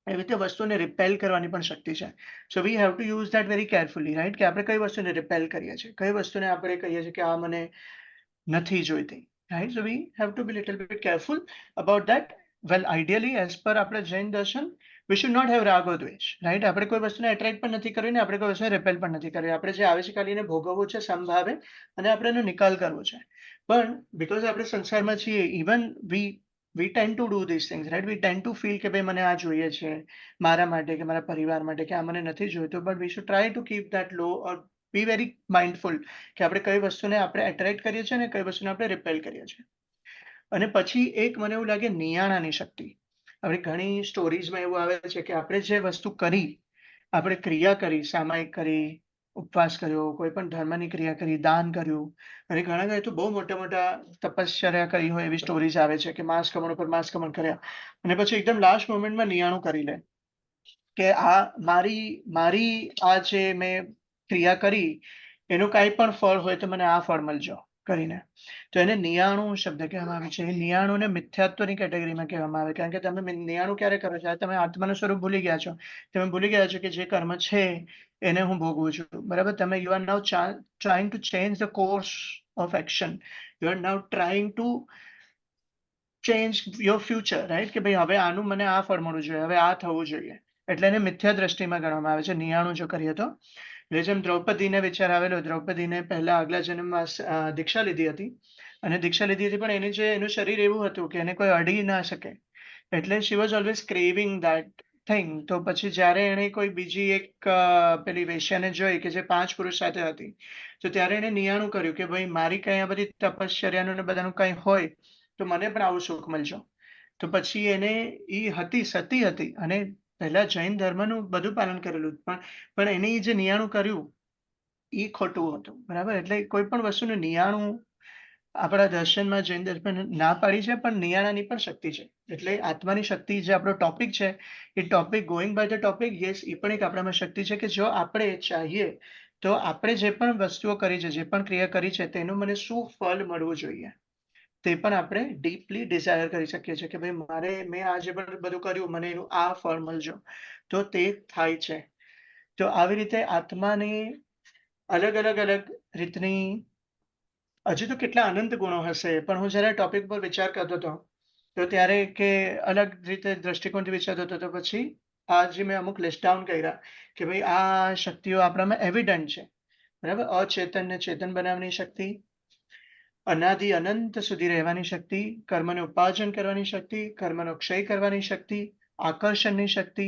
એવી રીતે વસ્તુને રિપેલ કરવાની પણ શક્તિ છે. So we have to use that very carefully, right? કે આપણે કઈ વસ્તુને રિપેલ કરીએ છીએ, કઈ વસ્તુને આપણે કહીએ છીએ કે આ મને નથી જોઈતી, right? So we have two be little bit careful about that. Well ideally as per આપણે જૈન દર્શન, વી શુડ નોટ હેવ રાગ ઓર દ્વેષ, રાઈટ? આપણે કોઈ વસ્તુને એટ્રેક્ટ પણ નથી કરવી ને આપણે કોઈ વસ્તુને રિપેલ પણ નથી કરવી. આપણે જે આવે છે ખાલી એને ભોગવવું છે સમભાવે, અને આપણે એનો નિકાલ કરવો છે. પણ બીકોઝ આપણે સંસારમાં છીએ, even we tend to do this things, right? We tend to feel કે ભાઈ મને આ જોઈએ છે મારા માટે, કે મારા પરિવાર માટે, કે આ મને નથી જોઈતું, but we should try to keep that low or be very mindful કે આપણે કઈ વસ્તુને આપણે એટ્રેક્ટ કરીએ છીએ અને કઈ વસ્તુને આપણે રિપેલ કરીએ છીએ. અને પછી એક મને એવું લાગે નિયાણાની શક્તિ. હવે ઘણી સ્ટોરીઝમાં એવું આવે છે કે આપણે જે વસ્તુ કરી, આપણે ક્રિયા કરી, સામાયિક કરી, ઉપવાસ કર્યો, કોઈ પણ ધર્મની ક્રિયા કરી, દાન કર્યું, અને ઘણા ઘણા તો બહુ મોટા મોટા તપશ્ચર્યા કરી હોય એવી સ્ટોરીઝ આવે છે કે માસ કમણ ઉપર માસ કમણ કર્યા, અને પછી એકદમ લાસ્ટ મોમેન્ટમાં નિયાણું કરી લે કે આ મારી આ જે મેં ક્રિયા કરી એનું કાંઈ પણ ફળ હોય તો મને આ ફળ મળજો, કરીને. તો એને નિયાણું શબ્દ કહેવામાં આવે છે. એ નિયાણુંને મિથ્યાત્વની કેટેગરીમાં કહેવામાં આવે, કારણ કે તમે નિયાણું ક્યારે કરો છો? તમે આત્માનું સ્વરૂપ ભૂલી ગયા છો. તમે ભૂલી ગયા છો કે જે કર્મ છે એને હું ભોગવું છું. બરાબર? તમે you are now trying to change the course of action. You are now trying to change your future, right? કે ભાઈ હવે આનું મને આ ફળ મળવું જોઈએ, હવે આ થવું જોઈએ. એટલે એને મિથ્યા દ્રષ્ટિમાં ગણવામાં આવે છે નિયાણું જો કરીએ તો. એટલે જેમ દ્રૌપદીને વિચાર આવેલો, દ્રૌપદીને પહેલા આગલા જન્મમાં દીક્ષા લીધી હતી, અને દીક્ષા લીધી હતી પણ એનું શરીર એવું હતું કે એને કોઈ અડી ના શકે. એટલે she was always craving that thing. તો પછી જ્યારે એણે કોઈ બીજી એક પેલી વેશ્યાને જોઈ કે જે 5 પુરુષ સાથે હતી, તો ત્યારે એણે નિયાણું કર્યું કે ભાઈ મારી કઈ આ બધી તપશ્ચર્યાનું ને બધાનું કઈ હોય તો મને પણ આવું સુખ મળજો. તો પછી એને હતી સતી હતી, અને પહેલા જૈન ધર્મનું બધું પાલન કરેલું, પણ એને જે નિયાણું કર્યું એ ખોટું હતું. બરાબર? એટલે કોઈ પણ વસ્તુનું નિયાણું આપણા દર્શનમાં જૈન દર્શન ના પાડી છે, પણ નિયાણાની પણ શક્તિ છે. એટલે આત્માની શક્તિ જે આપણો ટોપિક છે, એ topic going by the topic, yes, એ પણ એક આપણામાં શક્તિ છે કે જો આપણે ચાહીએ તો આપણે જે પણ વસ્તુઓ કરી છે, જે પણ ક્રિયા કરી છે, તેનું મને શું ફળ મળવું જોઈએ તે પણ આપણે ડીપલી ડિઝાયર કરી શકીએ છીએ કે ભાઈ મેં આ જે પણ બધું કર્યું મને એનું આ ફળ મળજો, તો તે થાય છે. તો આવી રીતે આત્માની અલગ અલગ રીતની હજી તો કેટલા અનંત ગુણો હશે, પણ હું જ્યારે ટોપિક પર વિચાર કરતો હતો તો ત્યારે કે અલગ રીતે દ્રષ્ટિકોણથી વિચારતો હતો, તો પછી આ જે મેં અમુક લિસ્ટ ડાઉન કર્યા કે ભાઈ આ શક્તિઓ આપણામાં એવિડન્ટ છે. બરાબર? અચેતનને ચેતન બનાવવાની શક્તિ, અનાદિ અનંત સુધી રહેવાની શક્તિ, કર્મનું ઉપાર્જન કરવાની શક્તિ, કર્મનો ક્ષય કરવાની શક્તિ, આકર્ષણની શક્તિ,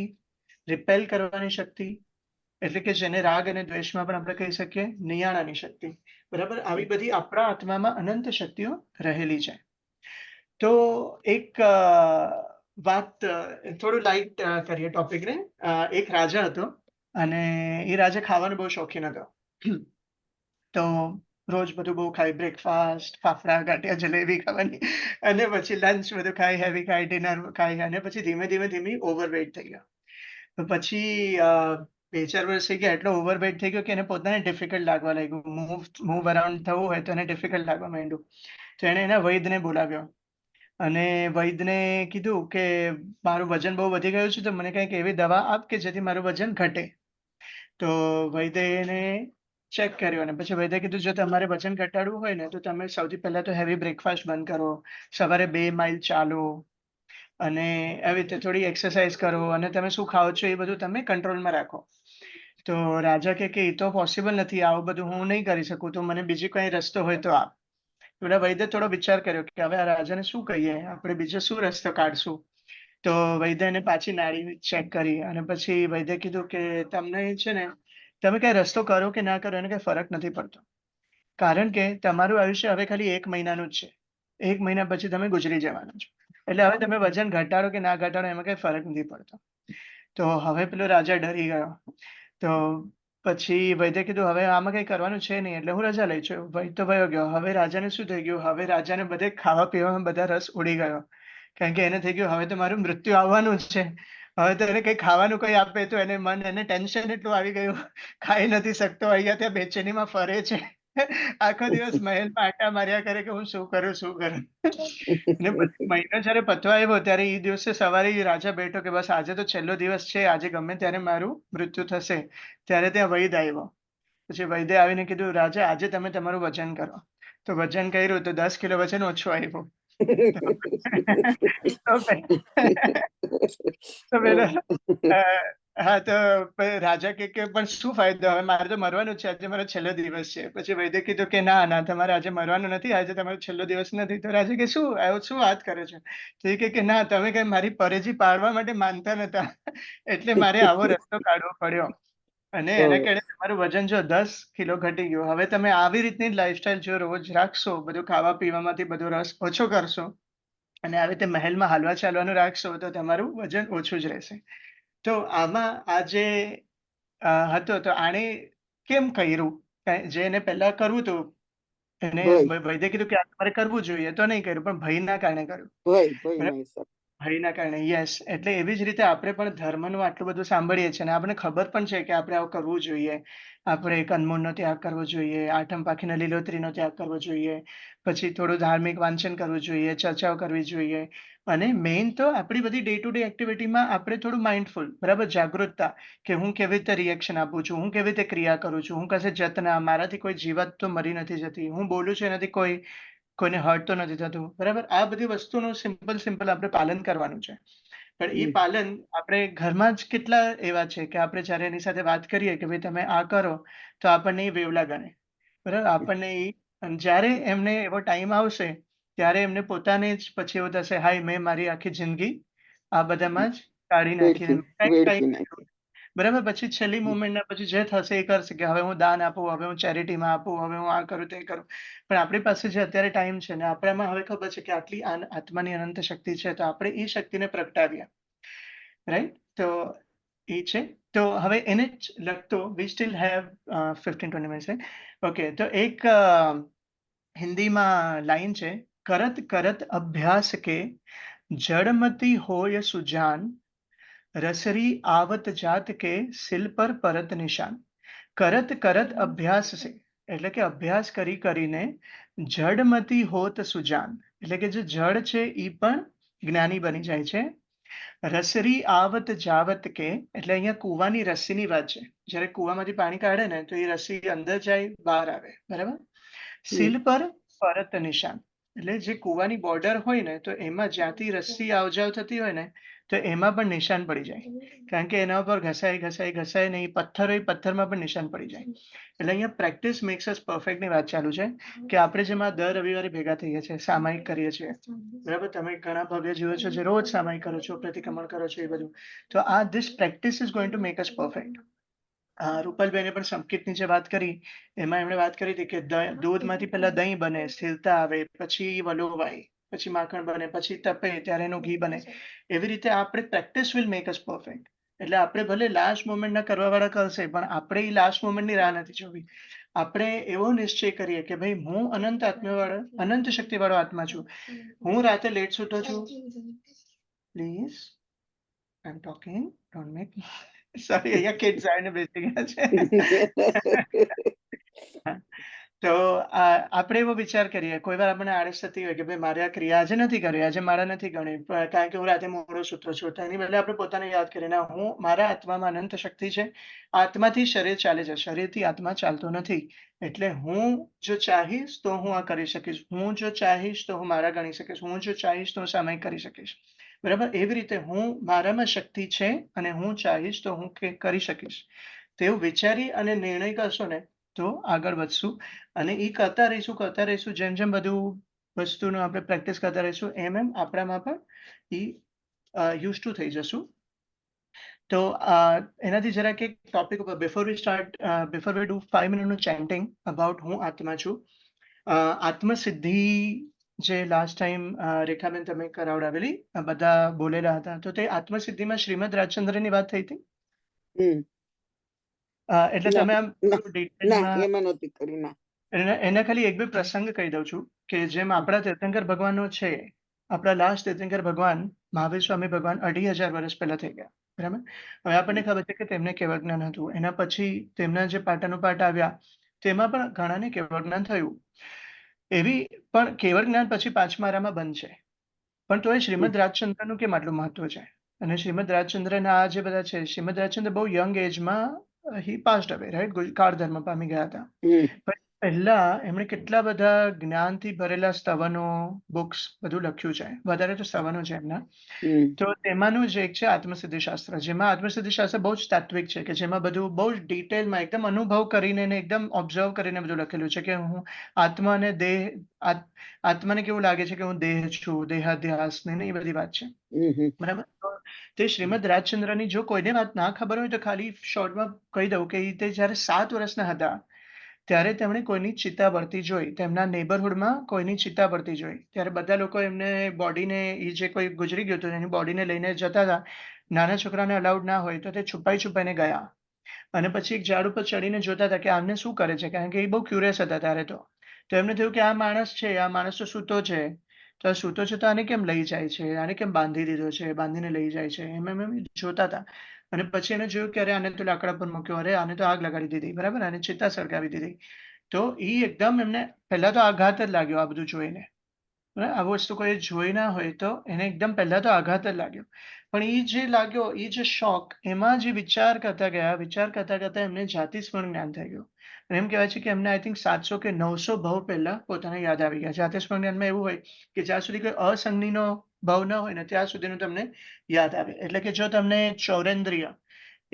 રિપેલ કરવાની શક્તિ, એટલે કે જેને રાગ અને દ્વેષમાં પણ આપણે કહી શકીએ નિયાણાની શક્તિ. બરાબર? આવી બધી આપણા આત્મામાં અનંત શક્તિઓ રહેલી છે. તો એક વાત થોડું લાઇટ કરીએ ટોપિકને. એક રાજા હતો અને એ રાજા ખાવાનો બહુ શોખીન હતો. તો રોજ બધું બહુ ખાય, બ્રેકફાસ્ટ, ફાફડા, ગાંઠિયા, જલેબી ખાવાની, અને પછી લંચ બધું ખાય, હેવી ખાય, ડિનર ખાય, અને પછી ધીમે ધીમે ઓવરવેટ થઈ ગયો. તો પછી 2-4 વર્ષ થઈ ગયા, એટલો ઓવરવેટ થઈ ગયો કે એને પોતાને ડિફિકલ્ટ લાગવા લાગ્યું. મૂવ અરાઉન્ડ થવું હોય તો એને ડિફિકલ્ટ લાગવા માંડ્યું. તો એણે એના વૈદ્યને બોલાવ્યો અને વૈદ્યને કીધું કે મારું વજન બહુ વધી ગયું છે, તો મને કંઈક એવી દવા આપ કે જેથી મારું વજન ઘટે. તો વૈદ્યએ એને ચેક કર્યું અને પછી વૈદ્યએ કીધું જો તમારે વજન ઘટાડવું હોય ને તો તમે સૌથી પહેલા તો હેવી બ્રેકફાસ્ટ બંધ કરો, સવારે 2 માઇલ ચાલો, અને આવી રીતે થોડી એક્સરસાઇઝ કરો, અને તમે શું ખાઓ છો એ બધું તમે કંટ્રોલમાં રાખો. તો રાજા કે એ તો પોસિબલ નથી, આવું બધું હું નહીં કરી શકું, તો મને બીજો કઈ રસ્તો હોય તો આપ. પેલા વૈદ્ય થોડો વિચાર કર્યો કે હવે આ રાજાને શું કહીએ, આપણે બીજો શું રસ્તો કાઢશું. તો વૈદ્ય એને પાછી નાડી ચેક કરી અને પછી વૈદ્ય કીધું કે તમને છે ને, તમે કઈ રસ્તો કરો કે ના કરો એને કઈ ફરક નથી પડતો, કારણ કે તમારું આયુષ્ય હવે ખાલી 1 મહિનાનું જ છે. 1 મહિના પછી તમે ગુજરી જવાના છો. એટલે હવે તમે વજન ઘટાડો કે ના ઘટાડો એમાં કઈ ફરક નથી પડતો. તો હવે પેલો રાજા ડરી ગયો. તો પછી વૈદ્ય કીધું હવે આમાં કઈ કરવાનું છે નહીં, એટલે હું રજા લઈ છું. વૈદ્ય તો વયો ગયો. હવે રાજાને શું થઈ ગયું, હવે રાજાને બધે ખાવા પીવામાં બધા રસ ઉડી ગયો, કારણ કે એને થઈ ગયું હવે તો મારું મૃત્યુ આવવાનું જ છે. હવે તો એને કઈ ખાવાનું કઈ આપે તો એને ટેન્શન એટલું આવી ગયું, ખાઈ નથી શકતો, અહીંયા ત્યાં બેચેનીમાં ફરે છે, આખો દિવસ મહેલમાં આટા માર્યા કરે કે હું શું કરું. અને પછી મહિનો જયારે પતવા આવ્યો ત્યારે એ દિવસે સવારે રાજા બેઠો કે બસ આજે તો છેલ્લો દિવસ છે, આજે ગમે ત્યારે મારું મૃત્યુ થશે. ત્યારે ત્યાં વૈદ્ય આવ્યો. પછી વૈદ્ય આવીને કીધું રાજા આજે તમે તમારું વજન કરો. તો વજન કર્યું તો 10 કિલો વજન ઓછું આવ્યું. તો હા, તો રાજા કે પણ શું ફાયદો, હવે મારે તો મરવાનું છે, આજે મારો છેલ્લો દિવસ છે. પછી વૈદ્ય કીધું કે ના તમારે આજે મરવાનું નથી, આજે તમારો છેલ્લો દિવસ નથી. તો રાજા કે શું વાત કરે છે? તો એ કે ના તમે કઈ મારી પરેજી પાડવા માટે માનતા નતા, એટલે મારે આવો રસ્તો કાઢવો પડ્યો. અને એના કારણે તમારું વજન જો 10 કિલો ઘટી ગયું. હવે તમે આવી રીતની લાઈફસ્ટાઈલ જો રોજ રાખશો, બધું ખાવા પીવામાંથી બધો રસ ઓછો કરશો અને આવી રીતે મહેલમાં હાલવા ચાલવાનું રાખશો તો તમારું વજન ઓછું જ રહેશે. તો આમાં આ જે હતો તો આણે કેમ કર્યું, જે એને પહેલા કરવું હતું એને વૈદ્ય કીધું કે આ તમારે કરવું જોઈએ તો નહીં કર્યું, પણ ભયના કારણે કર્યું. ભયના કારણે, યસ. એટલે એવી જ રીતે આપણે પણ ધર્મનું આટલું બધું સાંભળીએ છીએ અને આપણને ખબર પણ છે કે આપણે આવું કરવું જોઈએ, આપણે કંદમૂળનો ત્યાગ કરવો જોઈએ, આઠમ પાખીને લીલોતરીનો ત્યાગ કરવો જોઈએ, પછી થોડું ધાર્મિક વાંચન કરવું જોઈએ, ચર્ચાઓ કરવી જોઈએ, અને મેઇન તો આપણી બધી ડે ટુ ડે એક્ટિવિટીમાં આપણે થોડું માઇન્ડફુલ, બરાબર, જાગૃતતા, કે હું કેવી રીતે રિએક્શન આપું છું, હું કેવી રીતે ક્રિયા કરું છું, હું કશે જતના, મારાથી કોઈ જીવત તો મરી નથી જતી, હું બોલું છું એનાથી કોઈને હર્ટ તો નથી થતું, બરાબર. આ બધી વસ્તુનું સિમ્પલ આપણે પાલન કરવાનું છે. પણ એ પાલન આપણે ઘરમાં જ કેટલા એવા છે કે આપણે જ્યારે એની સાથે વાત કરીએ કે ભાઈ તમે આ કરો, તો આપણને એ વેવલા ગણે, બરાબર. આપણને જ્યારે એમને એવો ટાઈમ આવશે ત્યારે એમને પોતાને જ પછી એવું થશે, હાય, મેં મારી આખી જિંદગી આ બધામાં જ કાઢી નાખીને વેડફી નાખી. બરાબર. પછી છેલ્લી મોમેન્ટના પછી જે થશે એ કરશે કે હવે હું દાન આપું, હવે હું ચેરિટીમાં આપું, હવે હું આ કરું તે કરું. પણ આપણી પાસે જે અત્યારે ટાઈમ છે ને આપણામાં હવે ખબર છે કે આટલી આત્માની અનંત શક્તિ છે, તો આપણે એ શક્તિને પ્રગટાવીએ, રાઈટ. તો એ છે. તો હવે એને જ લગતો we still have 15-20 minutes. Okay, તો એક હિન્દીમાં લાઈન છે, કરત કરત અભ્યાસ કે જડમતી હોય સુજાન, રસરી આવત જાત કે સિલ પર પરત નિશાન. કરત કરત અભ્યાસ છે એટલે કે અભ્યાસ કરી કરીને જડમતી હોત સુજાન, એટલે કે જે જડ છે એ પણ જ્ઞાની બની જાય છે. રસરી આવત જાવત કે એટલે અહીંયા કૂવાની રસીની વાત છે. જ્યારે કૂવામાંથી પાણી કાઢે ને તો એ રસી અંદર જાય, બહાર આવે, બરાબર. સિલ પર પરત નિશાન એટલે જે કૂવાની બોર્ડર હોય ને તો એમાં જ્યાંથી રસ્સી આવજાવ થતી હોય ને તો એમાં પણ નિશાન પડી જાય, કારણ કે એના ઉપર ઘસાય ને એ પથ્થર હોય, પથ્થરમાં પણ નિશાન પડી જાય. એટલે અહીંયા પ્રેક્ટિસ મેક્સ અસ પરફેક્ટની વાત ચાલુ છે કે આપણે જેમાં દર રવિવારે ભેગા થઈએ છીએ, સામાયિક કરીએ છીએ, બરાબર. તમે ઘણા ભવ્ય જીવો છો જે રોજ સામાયિક કરો છો, પ્રતિક્રમણ કરો છો, એ બધું. તો આ this practice is going to make us perfect. રૂપલબેને પણ સંકેતની જે વાત કરી એમાં એમણે વાત કરી હતી કે દૂધમાંથી પહેલા દહીં બને, સ્થિરતા આવે, પછી વલોવાય, પછી માખણ બને, પછી તપે ત્યારે એનું ઘી બને. એવી રીતે આપણે practice will make us perfect. એટલે આપણે ભલે લાસ્ટ મોમેન્ટના કરવાવાળા કરશે, પણ આપણે એ લાસ્ટ મોમેન્ટની રાહ નથી જોવી. આપણે એવો નિશ્ચય કરીએ કે ભાઈ હું અનંત આત્માવાળો, અનંત શક્તિવાળો આત્મા છું. હું રાતે લેટ સૂતો છું. Please, I am talking, don't make sorry, અહીંયા કિડ્સ આવીને બેસી ગયા છે. તો આપણે એવો વિચાર કરીએ, કોઈ વાર આપણને આળસ થતી હોય કે ભાઈ મારે આ ક્રિયા આજે નથી કરી, આજે મારા નથી ગણી, કારણ કે હું રાતે મોડો સૂતો છું. તો એની બદલે આપણે પોતાને યાદ કરીએ, ના, હું મારા આત્મામાં અનંત શક્તિ છે, આત્માથી શરીર ચાલે છે, શરીરથી આત્મા ચાલતો નથી. એટલે હું જો ચાહીશ તો હું આ કરી શકીશ, હું જો ચાહીશ તો હું મારા ગણી શકીશ, હું જો ચાહીશ તો હું સામાયિક કરી શકીશ, બરાબર. એવી રીતે હું મારામાં શક્તિ છે અને હું ચાહીશ તો હું કરી શકીશ. તેવું વિચારી અને નિર્ણય કરશો ને તો આગળ વધશું. અને એ કરતા રહીશું, જેમ જેમ બધું વસ્તુનું આપણે પ્રેક્ટિસ કરતા રહીશું, એમ આપણામાં પણ એ યુઝ ટુ થઈ જશું. તો એનાથી જરાક એક ટોપિક ઉપર બિફોર વી ડુ 5 મિનિટનું ચેન્ટિંગ અબાઉટ હું આત્મા છું. આત્મસિદ્ધિ જે લાસ્ટ ટાઈમ રેખાબેન તમે કરાવડાવેલી, બધા બોલેલા હતા, તો તે આત્મસિદ્ધિમાં શ્રીમદ રાજચંદ્રની વાત થઈ હતી. એટલે તમે આમ એમાં નહોતી કરી. ના, એના ખાલી એક બે પ્રસંગ કહી દઉં છું કે જેમ આપણા તીર્થંકર ભગવાનનો છે, આપણા લાસ્ટ તીર્થંકર ભગવાન મહાવીર સ્વામી ભગવાન 2500 વર્ષ પહેલા થઈ ગયા, બરાબર. હવે આપણને ખબર છે કે તેમને કેવળ જ્ઞાન હતું. એના પછી તેમના જે પાટાનુપાટ આવ્યા તેમાં પણ ઘણાને કેવળ જ્ઞાન થયું. એવી પણ કેવળ જ્ઞાન પછી પાંચમારામાં બંધ છે. પણ તો એ શ્રીમદ રાજચંદ્રનું કેમ આટલું મહત્વ છે? અને શ્રીમદ રાજચંદ્રના આ જે બધા છે, શ્રીમદ રાજચંદ્ર બહુ યંગ એજમાં હી પાસ્ડ અવે, રાઈટ, કાળ ધર્મ પામી ગયા હતા. પણ પહેલા એમણે કેટલા બધા જ્ઞાનથી ભરેલા સ્તવનો, બુક્સ બધું લખ્યું છે, વધારે તો સ્તવનો છે એમના. તો તેમાંનું જ એક છે આત્મસિદ્ધિ શાસ્ત્ર, જેમાં આત્મસિદ્ધિ શાસ્ત્ર બહુ જ તાત્વિક છે, કે જેમાં બધું બહુ જ ડિટેલમાં એકદમ અનુભવ કરીને ને એકદમ ઓબ્ઝર્વ કરીને બધું લખેલું છે કે હું આત્મા અને દેહ, આત્માને કેવું લાગે છે કે હું દેહ છું, દેહાધ્યાસ ને એ બધી વાત છે, બરાબર. તે શ્રીમદ રાજચંદ્રની જો કોઈને વાત ના ખબર હોય તો ખાલી શોર્ટમાં કહી દઉં કે તે જ્યારે 7 વર્ષના હતા ત્યારે તેમણે કોઈની ચિતા બળતી જોઈ, તેમના નેબરહુડમાં કોઈની ચિતા બળતી જોઈ. ત્યારે બધા લોકો એમને બોડીને, એ જે કોઈ ગુજરી ગયું હતું એની બોડીને લઈને જતા હતા. નાના છોકરાને અલાઉડ ના હોય તો તે છુપાઈને ગયા, અને પછી એક ઝાડ ઉપર ચડીને જોતા હતા કે આમને શું કરે છે, કારણ કે એ બહુ ક્યુરિયસ હતા ત્યારે. તો એમને થયું કે આ માણસ છે, આ માણસ તો સૂતો છે, તો આ સૂતો છે તો આને કેમ લઈ જાય છે, આને કેમ બાંધી દીધો છે, બાંધીને લઈ જાય છે, એમ જોતા હતા. અને પછી એને જોયું કે અરે આને તો લાકડા પર મૂક્યો, અરે આને તો આગ લગાડી દીધી, બરાબર, આને ચિતા સળગાવી દીધી. તો એ એકદમ એમને પહેલા તો આઘાત જ લાગ્યો આ બધું જોઈને. આ વસ્તુ કોઈ જોઈ ના હોય તો એને એકદમ પહેલા તો આઘાત જ લાગ્યો. પણ એ જે લાગ્યો, એ જે શોક, એમાં જે વિચાર કરતા એમને જાતિસ્મરણ જ્ઞાન થઈ ગયું. અને એમ કહેવાય છે કે એમને આઈ થિંક 700 કે 900 ભવ પહેલા પોતાને યાદ આવી ગયા. જાતિસ્મરણ જ્ઞાનમાં એવું હોય કે જ્યાં સુધી કોઈ અસંજ્ઞીનો ભાવ ન હોય ને ત્યાં સુધીનું તમને યાદ આવે. એટલે કે જો તમને ચૌરેન્દ્રિય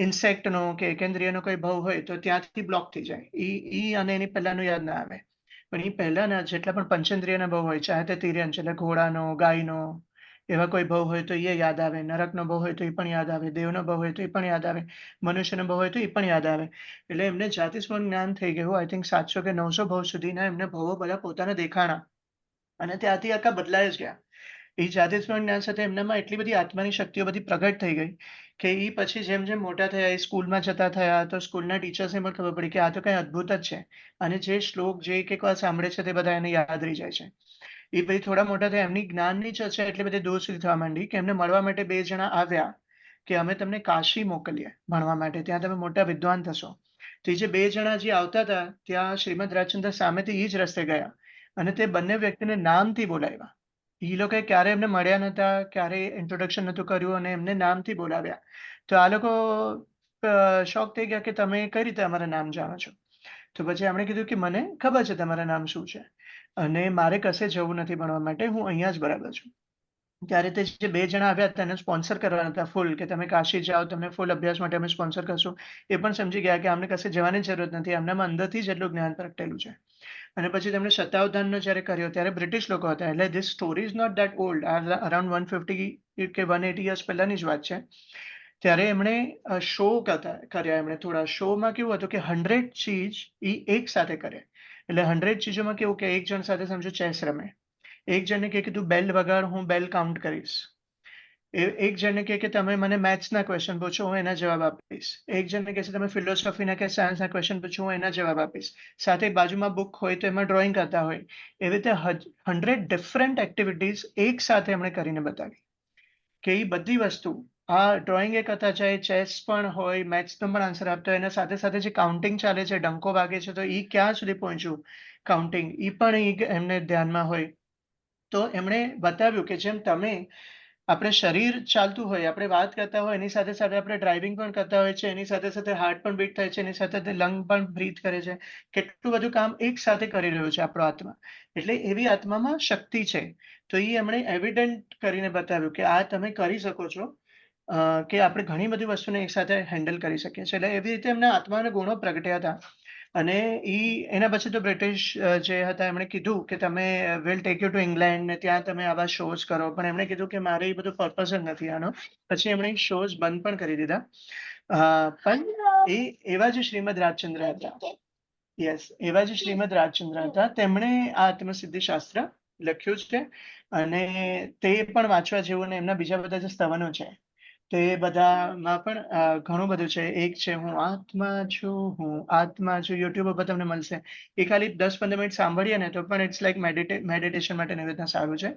ઇન્સેક્ટનો કે એકેન્દ્રિયનો કોઈ ભાવ હોય તો ત્યાંથી બ્લોક થઈ જાય. ઈ અને એની પહેલાનું યાદ ના આવે. પણ એ પહેલાના જેટલા પણ પંચેન્દ્રિયના ભાવ હોય, ચાહે તે તિર્યંશ એટલે ઘોડાનો, ગાયનો, એવા કોઈ ભાવ હોય તો એ યાદ આવે. નરકનો ભાવ હોય તો એ પણ યાદ આવે. દેવનો ભાવ હોય તો એ પણ યાદ આવે. મનુષ્યનો ભાવ હોય તો એ પણ યાદ આવે. એટલે એમને જાતિસ્મરણ જ્ઞાન થઈ ગયું. આઈ થિંક 700 કે 900 ભાવ સુધીના એમને ભાવો બધા પોતાને દેખાણા અને ત્યાંથી આખા બદલાઈ જ ગયા. એ જાતિસ્મરણ જ્ઞાન સાથે એમનામાં એટલી બધી આત્માની શક્તિઓ બધી પ્રગટ થઈ ગઈ કે એ પછી જેમ જેમ મોટા થયા, એ સ્કૂલમાં જતા થયા, તો સ્કૂલના ટીચર્સને પણ ખબર પડી કે આ તો કંઈ અદ્ભુત જ છે. અને જે શ્લોક જે એક વાર સાંભળે છે તે બધા એને યાદ રહી જાય છે. એ પછી થોડા મોટા થયા, એમની જ્ઞાનની ચર્ચા એટલી બધી દૂર સુધી થવા માંડી કે એમને મળવા માટે 2 જણા આવ્યા કે અમે તમને કાશી મોકલીએ ભણવા માટે, ત્યાં તમે મોટા વિદ્વાન થશો. તો એ જે 2 જણા જે આવતા હતા ત્યાં શ્રીમદ રાજચંદ્ર સામેથી એ જ રસ્તે ગયા અને તે બંને વ્યક્તિને નામથી બોલાવ્યા. એ લોકોએ ક્યારે એમને મળ્યા નતા, ક્યારે ઇન્ટ્રોડક્શન નતું કર્યું અને એમને નામથી બોલાવ્યા. તો આ લોકો શોક થઈ ગયા કે તમે કઈ રીતે અમારા નામ જાણો છો. તો પછી એમણે કીધું કે મને ખબર છે તમારા નામ શું છે અને મારે કશે જવું નથી ભણવા માટે, હું અહીંયા જ બરાબર છું. ત્યારે તે જે 2 જણા આવ્યા તેને સ્પોન્સર કરવાના હતા ફૂલ, કે તમે કાશી જાઓ, તમને ફૂલ અભ્યાસ માટે અમે સ્પોન્સર કરશું. એ પણ સમજી ગયા કે અમને કશે જવાની જરૂરત નથી, એમનામાં અંદરથી જ એટલું જ્ઞાન પ્રગટેલું છે. અને પછી તેમણે શતાવધાનનો જ્યારે કર્યો ત્યારે બ્રિટિશ લોકો હતા. એટલે this story is not that old, around 150 કે 180 યર્સ પહેલાની જ વાત છે. ત્યારે એમણે શો કર્યા. એમણે થોડા શોમાં કેવું હતું કે 100 ચીજ એ એક સાથે કરે. એટલે 100 ચીજોમાં કેવું કે એક જણ સાથે સમજો ચેસ રમે, એક જણને કહે કે તું બેલ વગાડ, હું બેલ કાઉન્ટ કરીશ. એક જણને કહે કે તમે મને મેથ્સના ક્વેશ્ચન પૂછો, હું એના જવાબ આપીશ. એક જણને કહે છે તમે ફિલોસોફીના કે સાયન્સના ક્વેશ્ચન પૂછો, હું એના જવાબ આપીશ. સાથે બાજુમાં બુક હોય તો એમાં ડ્રોઈંગ કરતા હોય. એવી રીતે 100 ડિફરન્ટ એક્ટિવિટીઝ એક સાથે એમણે કરીને બતાવી કે એ બધી વસ્તુ, આ ડ્રોઈંગ એ કરતા ચાહે ચેસ પણ હોય, મેથ્સનો પણ આન્સર આપતો હોય, એના સાથે સાથે જે કાઉન્ટિંગ ચાલે છે, ડંકો વાગે છે તો એ ક્યાં સુધી પહોંચ્યું કાઉન્ટિંગ, એ પણ એમને ધ્યાનમાં હોય. તો એમણે બતાવ્યું કે જેમ તમે આપણે શરીર ચાલતું હોય, આપણે વાત કરતા હોય, એની સાથે સાથે આપણે ડ્રાઇવિંગ પણ કરતા હોય છે, એની સાથે સાથે હાર્ટ પણ બીટ થાય છે, એની સાથે સાથે લંગ પણ બ્રીથ કરે છે. કેટલું બધું કામ એક સાથે કરી રહ્યું છે આપણો આત્મા. એટલે એવી આત્મામાં શક્તિ છે. તો એ એમણે એવિડન્ટ કરીને બતાવ્યું કે આ તમે કરી શકો છો, કે આપણે ઘણી બધી વસ્તુને એક સાથે હેન્ડલ કરી શકીએ છીએ. એટલે એવી રીતે એમના આત્માના ગુણો પ્રગટ્યા હતા. અને એના પછી તો બ્રિટિશ જે હતા એમણે કીધું કે તમે will take you to England ને ત્યાં તમે આવા શોઝ કરો. પણ એમણે કીધું કે મારે એ બધું પર્પઝ જ નથી આનો. પછી એમણે શોઝ બંધ પણ કરી દીધા. પણ એવા જે શ્રીમદ રાજચંદ્ર હતા, એવા જે શ્રીમદ રાજચંદ્ર હતા, તેમણે આ આત્મસિદ્ધિ શાસ્ત્ર લખ્યું છે અને તે પણ વાંચવા જેવું. ને એમના બીજા બધા જે સ્તવનો છે તે બધામાં પણ ઘણું બધું છે. એક છે હું આત્મા છું, હું આત્મા છું, યુટ્યુબ ઉપર તમને મળશે. એ ખાલી 10-15 મિનિટ સાંભળીએ ને તો પણ ઇટ્સ લાઈક મેડિટેશન માટે રીતના સારું છે.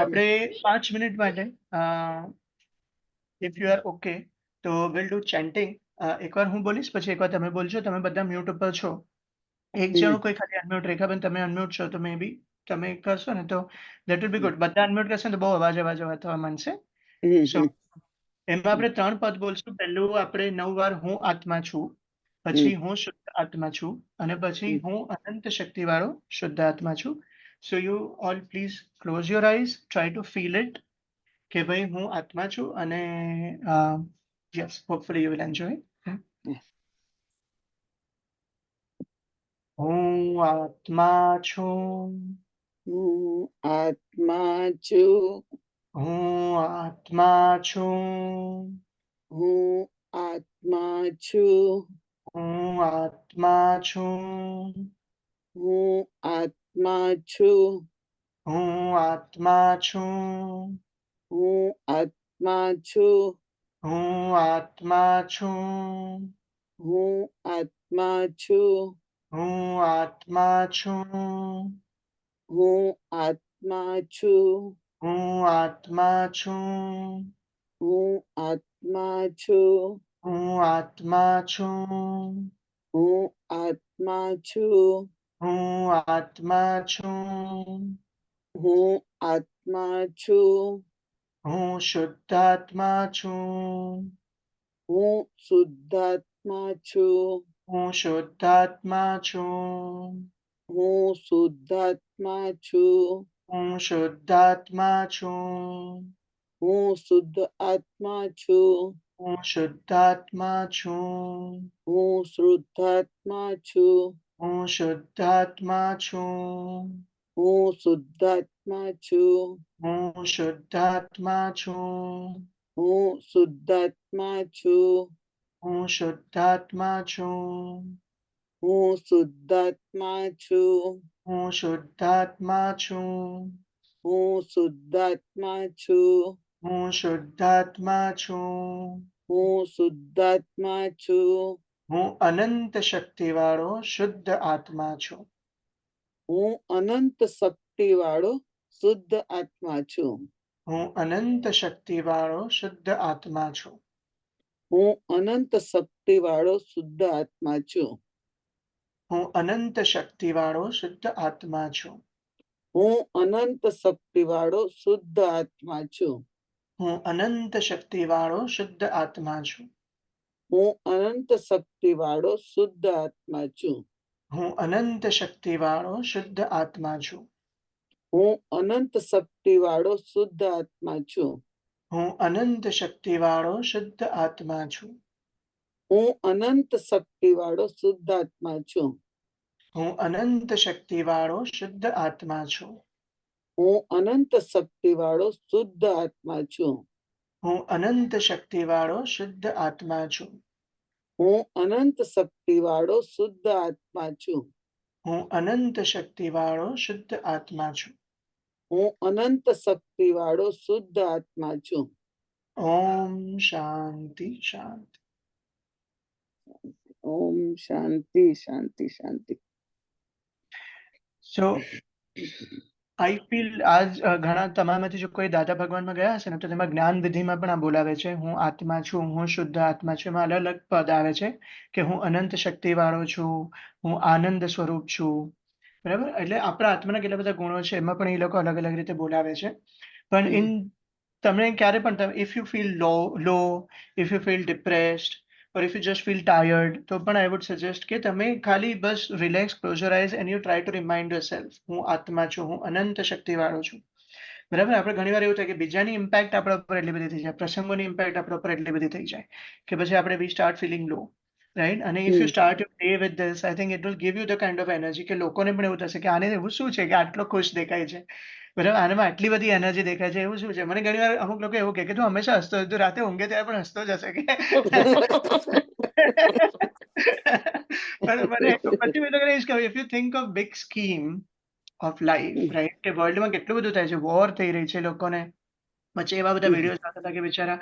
આપણે 5 મિનિટ માટે ઇફ યુ આર ઓકે તો વિલ ડુ ચેન્ટિંગ. એકવાર હું બોલીશ પછી એકવાર તમે બોલજો. તમે બધા મ્યુટ ઉપર છો. એક જણો કોઈ ખાલી અનમ્યુટ, રેખાબેન તમે અનમ્યુટ છો તો મે બી તમે કરશો ને તો દેટ વિલ બી ગુડ. બધા અનમ્યુટ કરશે ને તો બહુ અવાજ થવા માંડશે. સો એમાં આપણે 3 પદ બોલશું. પહેલું આપણે 9 વાર હું આત્મા છું, પછી હું શુદ્ધ આત્મા છું અને પછી હું અનંત શક્તિ વાળો શુદ્ધ આત્મા છું. So you all please close your eyes, try to feel it કે ભાઈ હું આત્મા છું. અને yes, hopefully you will enjoy. હું આત્મા છું, હું આત્મા છું, હું આત્મા છું, હું આત્મા છું, હું આત્મા છું, હું આત્મા છું, હું આત્મા છું, હું આત્મા છું, હું આત્મા છું, હું આત્મા છું, હું આત્મા છું, હું આત્મા છું, હું આત્મા છું, હું આત્મા આત્મા છું. હું આત્મા છું. હું આત્મા છું. હું આત્મા છું. હું આત્મા છું. હું શુદ્ધાત્મા છું. હું શુદ્ધાત્મા છું. હું શુદ્ધાત્મા છું. હું શુદ્ધાત્મા છું. હું શુદ્ધાત્મા છું. હું શુદ્ધ આત્મા છું. હું શુદ્ધાત્મા છું. હું શુદ્ધાત્મા છું. હું શુદ્ધાત્મા છું. હું શુદ્ધાત્મા છું. હું શુદ્ધાત્મા છું. હું શુદ્ધાત્મા છું. હું શુદ્ધાત્મા છું. હું શુદ્ધાત્મા છું. હું શુદ્ધાત્મા છું. હું શુદ્ધાત્મા છું. હું શુદ્ધાત્મા છું. હું શુદ્ધાત્મા છું. હું અનંત શક્તિવાળો શુદ્ધ આત્મા છું. હું અનંત શક્તિ વાળો શુદ્ધ આત્મા છું. હું અનંત શક્તિવાળો શુદ્ધ આત્મા છું. હું અનંત શક્તિ વાળો શુદ્ધ આત્મા છું. હું અનંત શક્તિવાળો શુદ્ધ આત્મા છું. હું અનંત શક્તિ વાળો શુદ્ધ આત્મા છું. હું અનંત શક્તિવાળો શુદ્ધ આત્મા છું. હું અનંત શક્તિ વાળો શુદ્ધ આત્મા છું. હું અનંત શક્તિવાળો શુદ્ધ આત્મા છું. હું અનંત શક્તિ વાળો શુદ્ધ આત્મા છું. હું અનંત શક્તિવાળો શુદ્ધ આત્મા છું. હું અનંત શક્તિ વાળો શુદ્ધ આત્મા છું. હું અનંત શક્તિવાળો શુદ્ધ આત્મા છું. હું અનંત શક્તિ વાળો શુદ્ધ આત્મા છું. હું અનંત શક્તિવાળો શુદ્ધ આત્મા છું. હું અનંત શક્તિ વાળો શુદ્ધ આત્મા છું. હું અનંત શક્તિવાળો શુદ્ધ આત્મા છું. હું અનંત શક્તિ વાળો શુદ્ધ આત્મા છું. ઓમ શાંતિ શાંતિ. ઓમ શાંતિ શાંતિ શાંતિ. સો આઈ ફીલ આજ ઘણા તમારામાંથી જો કોઈ દાદા ભગવાનમાં ગયા હશે ને તો તેમાં જ્ઞાન વિધિમાં પણ આ બોલાવે છે, હું આત્મા છું, હું શુદ્ધ આત્મા છું. એમાં અલગ અલગ પદ આવે છે કે હું અનંત શક્તિવાળો છું, હું આનંદ સ્વરૂપ છું. બરાબર, એટલે આપણા આત્માના કેટલા બધા ગુણો છે એમાં પણ એ લોકો અલગ અલગ રીતે બોલાવે છે. પણ ઇન તમે ક્યારે પણ if you feel low, if you feel depressed or if you just feel tired, તો પણ I would suggest કે તમે ખાલી બસ relax, close your eyes and you try to remind yourself, હું આત્મા છું, હું અનંત શક્તિવાળો છું. બરાબર, આપણે ઘણીવાર એવું થાય કે બીજાની ઇમ્પેક્ટ આપણા ઉપર એટલી બધી થઈ જાય, પ્રસંગોની ઇમ્પેક્ટ આપણા ઉપર એટલી બધી થઈ જાય કે પછી આપણે we start feeling low, right? અને if you start your day with this, I think it will give you the kind of energy કે લોકોને પણ એવું થશે કે આને એવું શું છે કે આટલો ખુશ દેખાય છે, બરાબર, આનામાં આટલી બધી એનર્જી દેખાય છે, એવું શું છે? મને ઘણીવાર અમુક લોકો એવું કહે કે તું હંમેશા હસતો હોય, તું રાતે ઊંઘે ત્યારે પણ હસતો જ હશે કે પણ મને પછી મેં લોકોને એ જ કહ્યું, if you think of big scheme of life, right, કે વર્લ્ડમાં કેટલું બધું થાય છે, વોર થઈ રહી છે, લોકોને વચ્ચે એવા બધા વિડીયોઝ આવતા હતા કે બિચારા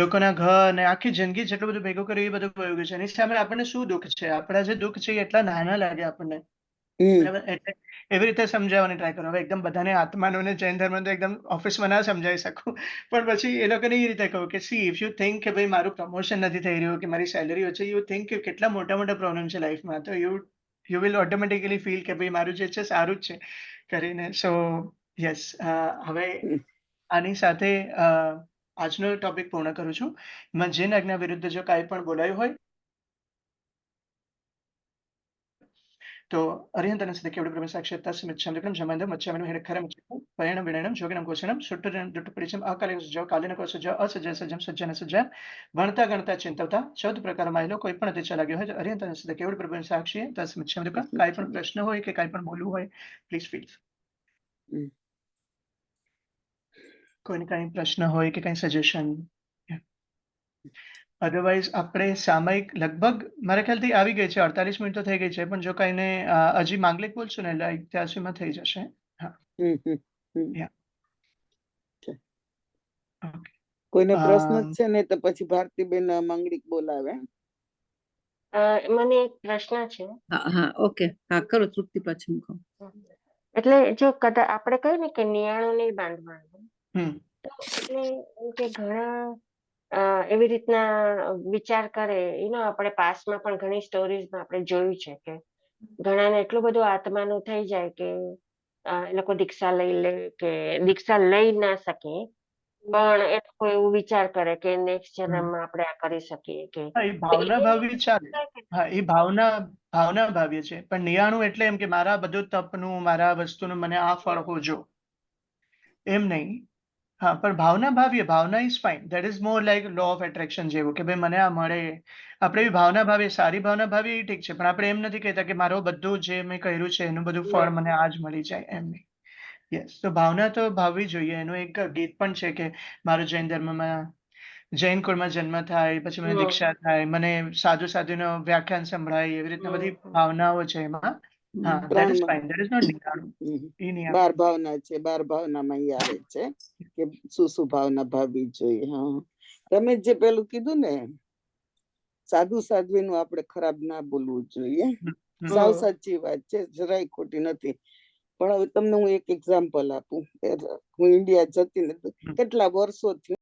લોકોના ઘર ને આખી જિંદગી જેટલું બધું ભેગું કર્યું એ બધું ભોગવ્યું છે. એની સામે આપણને શું દુઃખ છે? આપણા જે દુઃખ છે એ એટલા નાના લાગે આપણને, બરાબર? એટલે એવી રીતે સમજાવવાની ટ્રાય કરો. હવે એકદમ બધાને આત્માનો ને જૈન ધર્મ તો એકદમ ઓફિસમાં ના સમજાવી શકું, પણ પછી એ લોકોને એ રીતે કહું કે સી, ઇફ યુ થિંક કે ભાઈ મારું પ્રમોશન નથી થઈ રહ્યું કે મારી સેલરી ઓછી, યુ થિંક કે કેટલા મોટા મોટા પ્રોબ્લેમ છે લાઈફમાં, તો યુ વિલ ઓટોમેટિકલી ફીલ કે ભાઈ મારું જે છે સારું જ છે કરીને. સો યસ, હવે આની સાથે આજનો ટોપિક પૂર્ણ કરું છું. એમાં જૈન આજ્ઞા વિરુદ્ધ જો કાંઈ પણ બોલાયું હોય તો અરિહંતન સિદ્ધકેવડ બ્રહ્મ સાક્ષાત્કાર સમિચ્છામિકમ જમાનંદમ મચ્છામિનું હેરખરમ પયણમ વિનયનમ જોગિનમ કોશનમ સુટ્ટરમ દુટ્ટપરિચમ અકાલિક સુજ્જવ કાલિન કોસુજ્જવ અસજ્જ સજ્જમ સજ્જન સજ્જમ ભણતા ગણતા ચિંતવતા 14 પ્રકારમાં આવેલો કોઈ પણ અતિચા લાગ્યો હોય તો અરિહંતન સિદ્ધકેવડ બ્રહ્મ સાક્ષી તસ્મિચ્છામિકમ. કાંઈ પણ પ્રશ્ન હોય કે કાંઈ પણ બોલવું હોય, પ્લીઝ ફીલ. કોઈને કાંઈ પ્રશ્ન હોય કે કાંઈ સજેશન? અધરવાઇઝ આપણે સામયિક લગભગ મારા ખ્યાલથી આવી ગઈ છે, 48 મિનિટ તો થઈ ગઈ છે, પણ જો કાંઈને હજી માંગલિક બોલશું ને એટલે 81માં થઈ જશે. હા, ઓકે. કોઈને પ્રશ્ન છે ને તો પછી ભારતીબેન માંગલિક બોલાવે. મને એક પ્રશ્ન છે. હા, ઓકે, હા કરો તૃપ્તિ, પછી કહો. એટલે જો કદાચ આપણે કહીએ ને કે નિયાણું નહીં બાંધવાનું, હમ તો એટલે એમ કે ઘણા એવી રીતના વિચાર કરે આપણે પાસ્ટમાં પણ ઘણી સ્ટોરીઝમાં આપણે જોયું છે કે ઘણાને એટલું બધું આત્માનું થઈ જાય કે એ લોકો દીક્ષા લઈ લે કે દીક્ષા લઈ ના શકે પણ એ લોકો એવું વિચાર કરે કે નેક્સ્ટ જન્મમાં આપણે આ કરી શકીએ કે હા, એ ભાવના ભાવી ચાલે. હા, એ ભાવના ભાવ્ય છે, પણ નિયાણું એટલે એમ કે મારા બધું તપનું, મારા વસ્તુનું મને આ ફળ હોજો, એમ નહીં. હા, પણ ભાવના is fine. That is more like law of attraction જેવું કે ભાઈ મને આ મળે. આપણે બી ભાવના ભાવીએ, સારી ભાવના ભાવીએ એ ઠીક છે, પણ આપણે એમ નથી કહેતા કે મારો બધું જે મેં કર્યું છે એનું બધું ફળ મને આ જ મળી જાય, એમ નહીં. યસ, તો ભાવના તો ભાવવી જોઈએ. એનું એક ગીત પણ છે કે મારો જૈન કુળમાં જન્મ થાય, પછી મને દીક્ષા થાય, મને સાધુનો વ્યાખ્યાન સંભળાય, એવી રીતના બધી ભાવનાઓ છે એમાં. હા, that is fine. That is not નિયાણું. એ નિયાણું. 12 ભાવના છે. 12 ભાવનામાં ઈ આવે છે કે શું ભાવના ભાવવી જોઈએ. હા, તમે જે પેલું કીધું ને સાધ્વીનું આપણે ખરાબ ના બોલવું જોઈએ. સાવ સાચી વાત છે, જરાય ખોટી નથી. પણ હવે તમને હું એક એક્ઝામ્પલ આપું. હું ઇન્ડિયા જતી ને કેટલા વર્ષોથી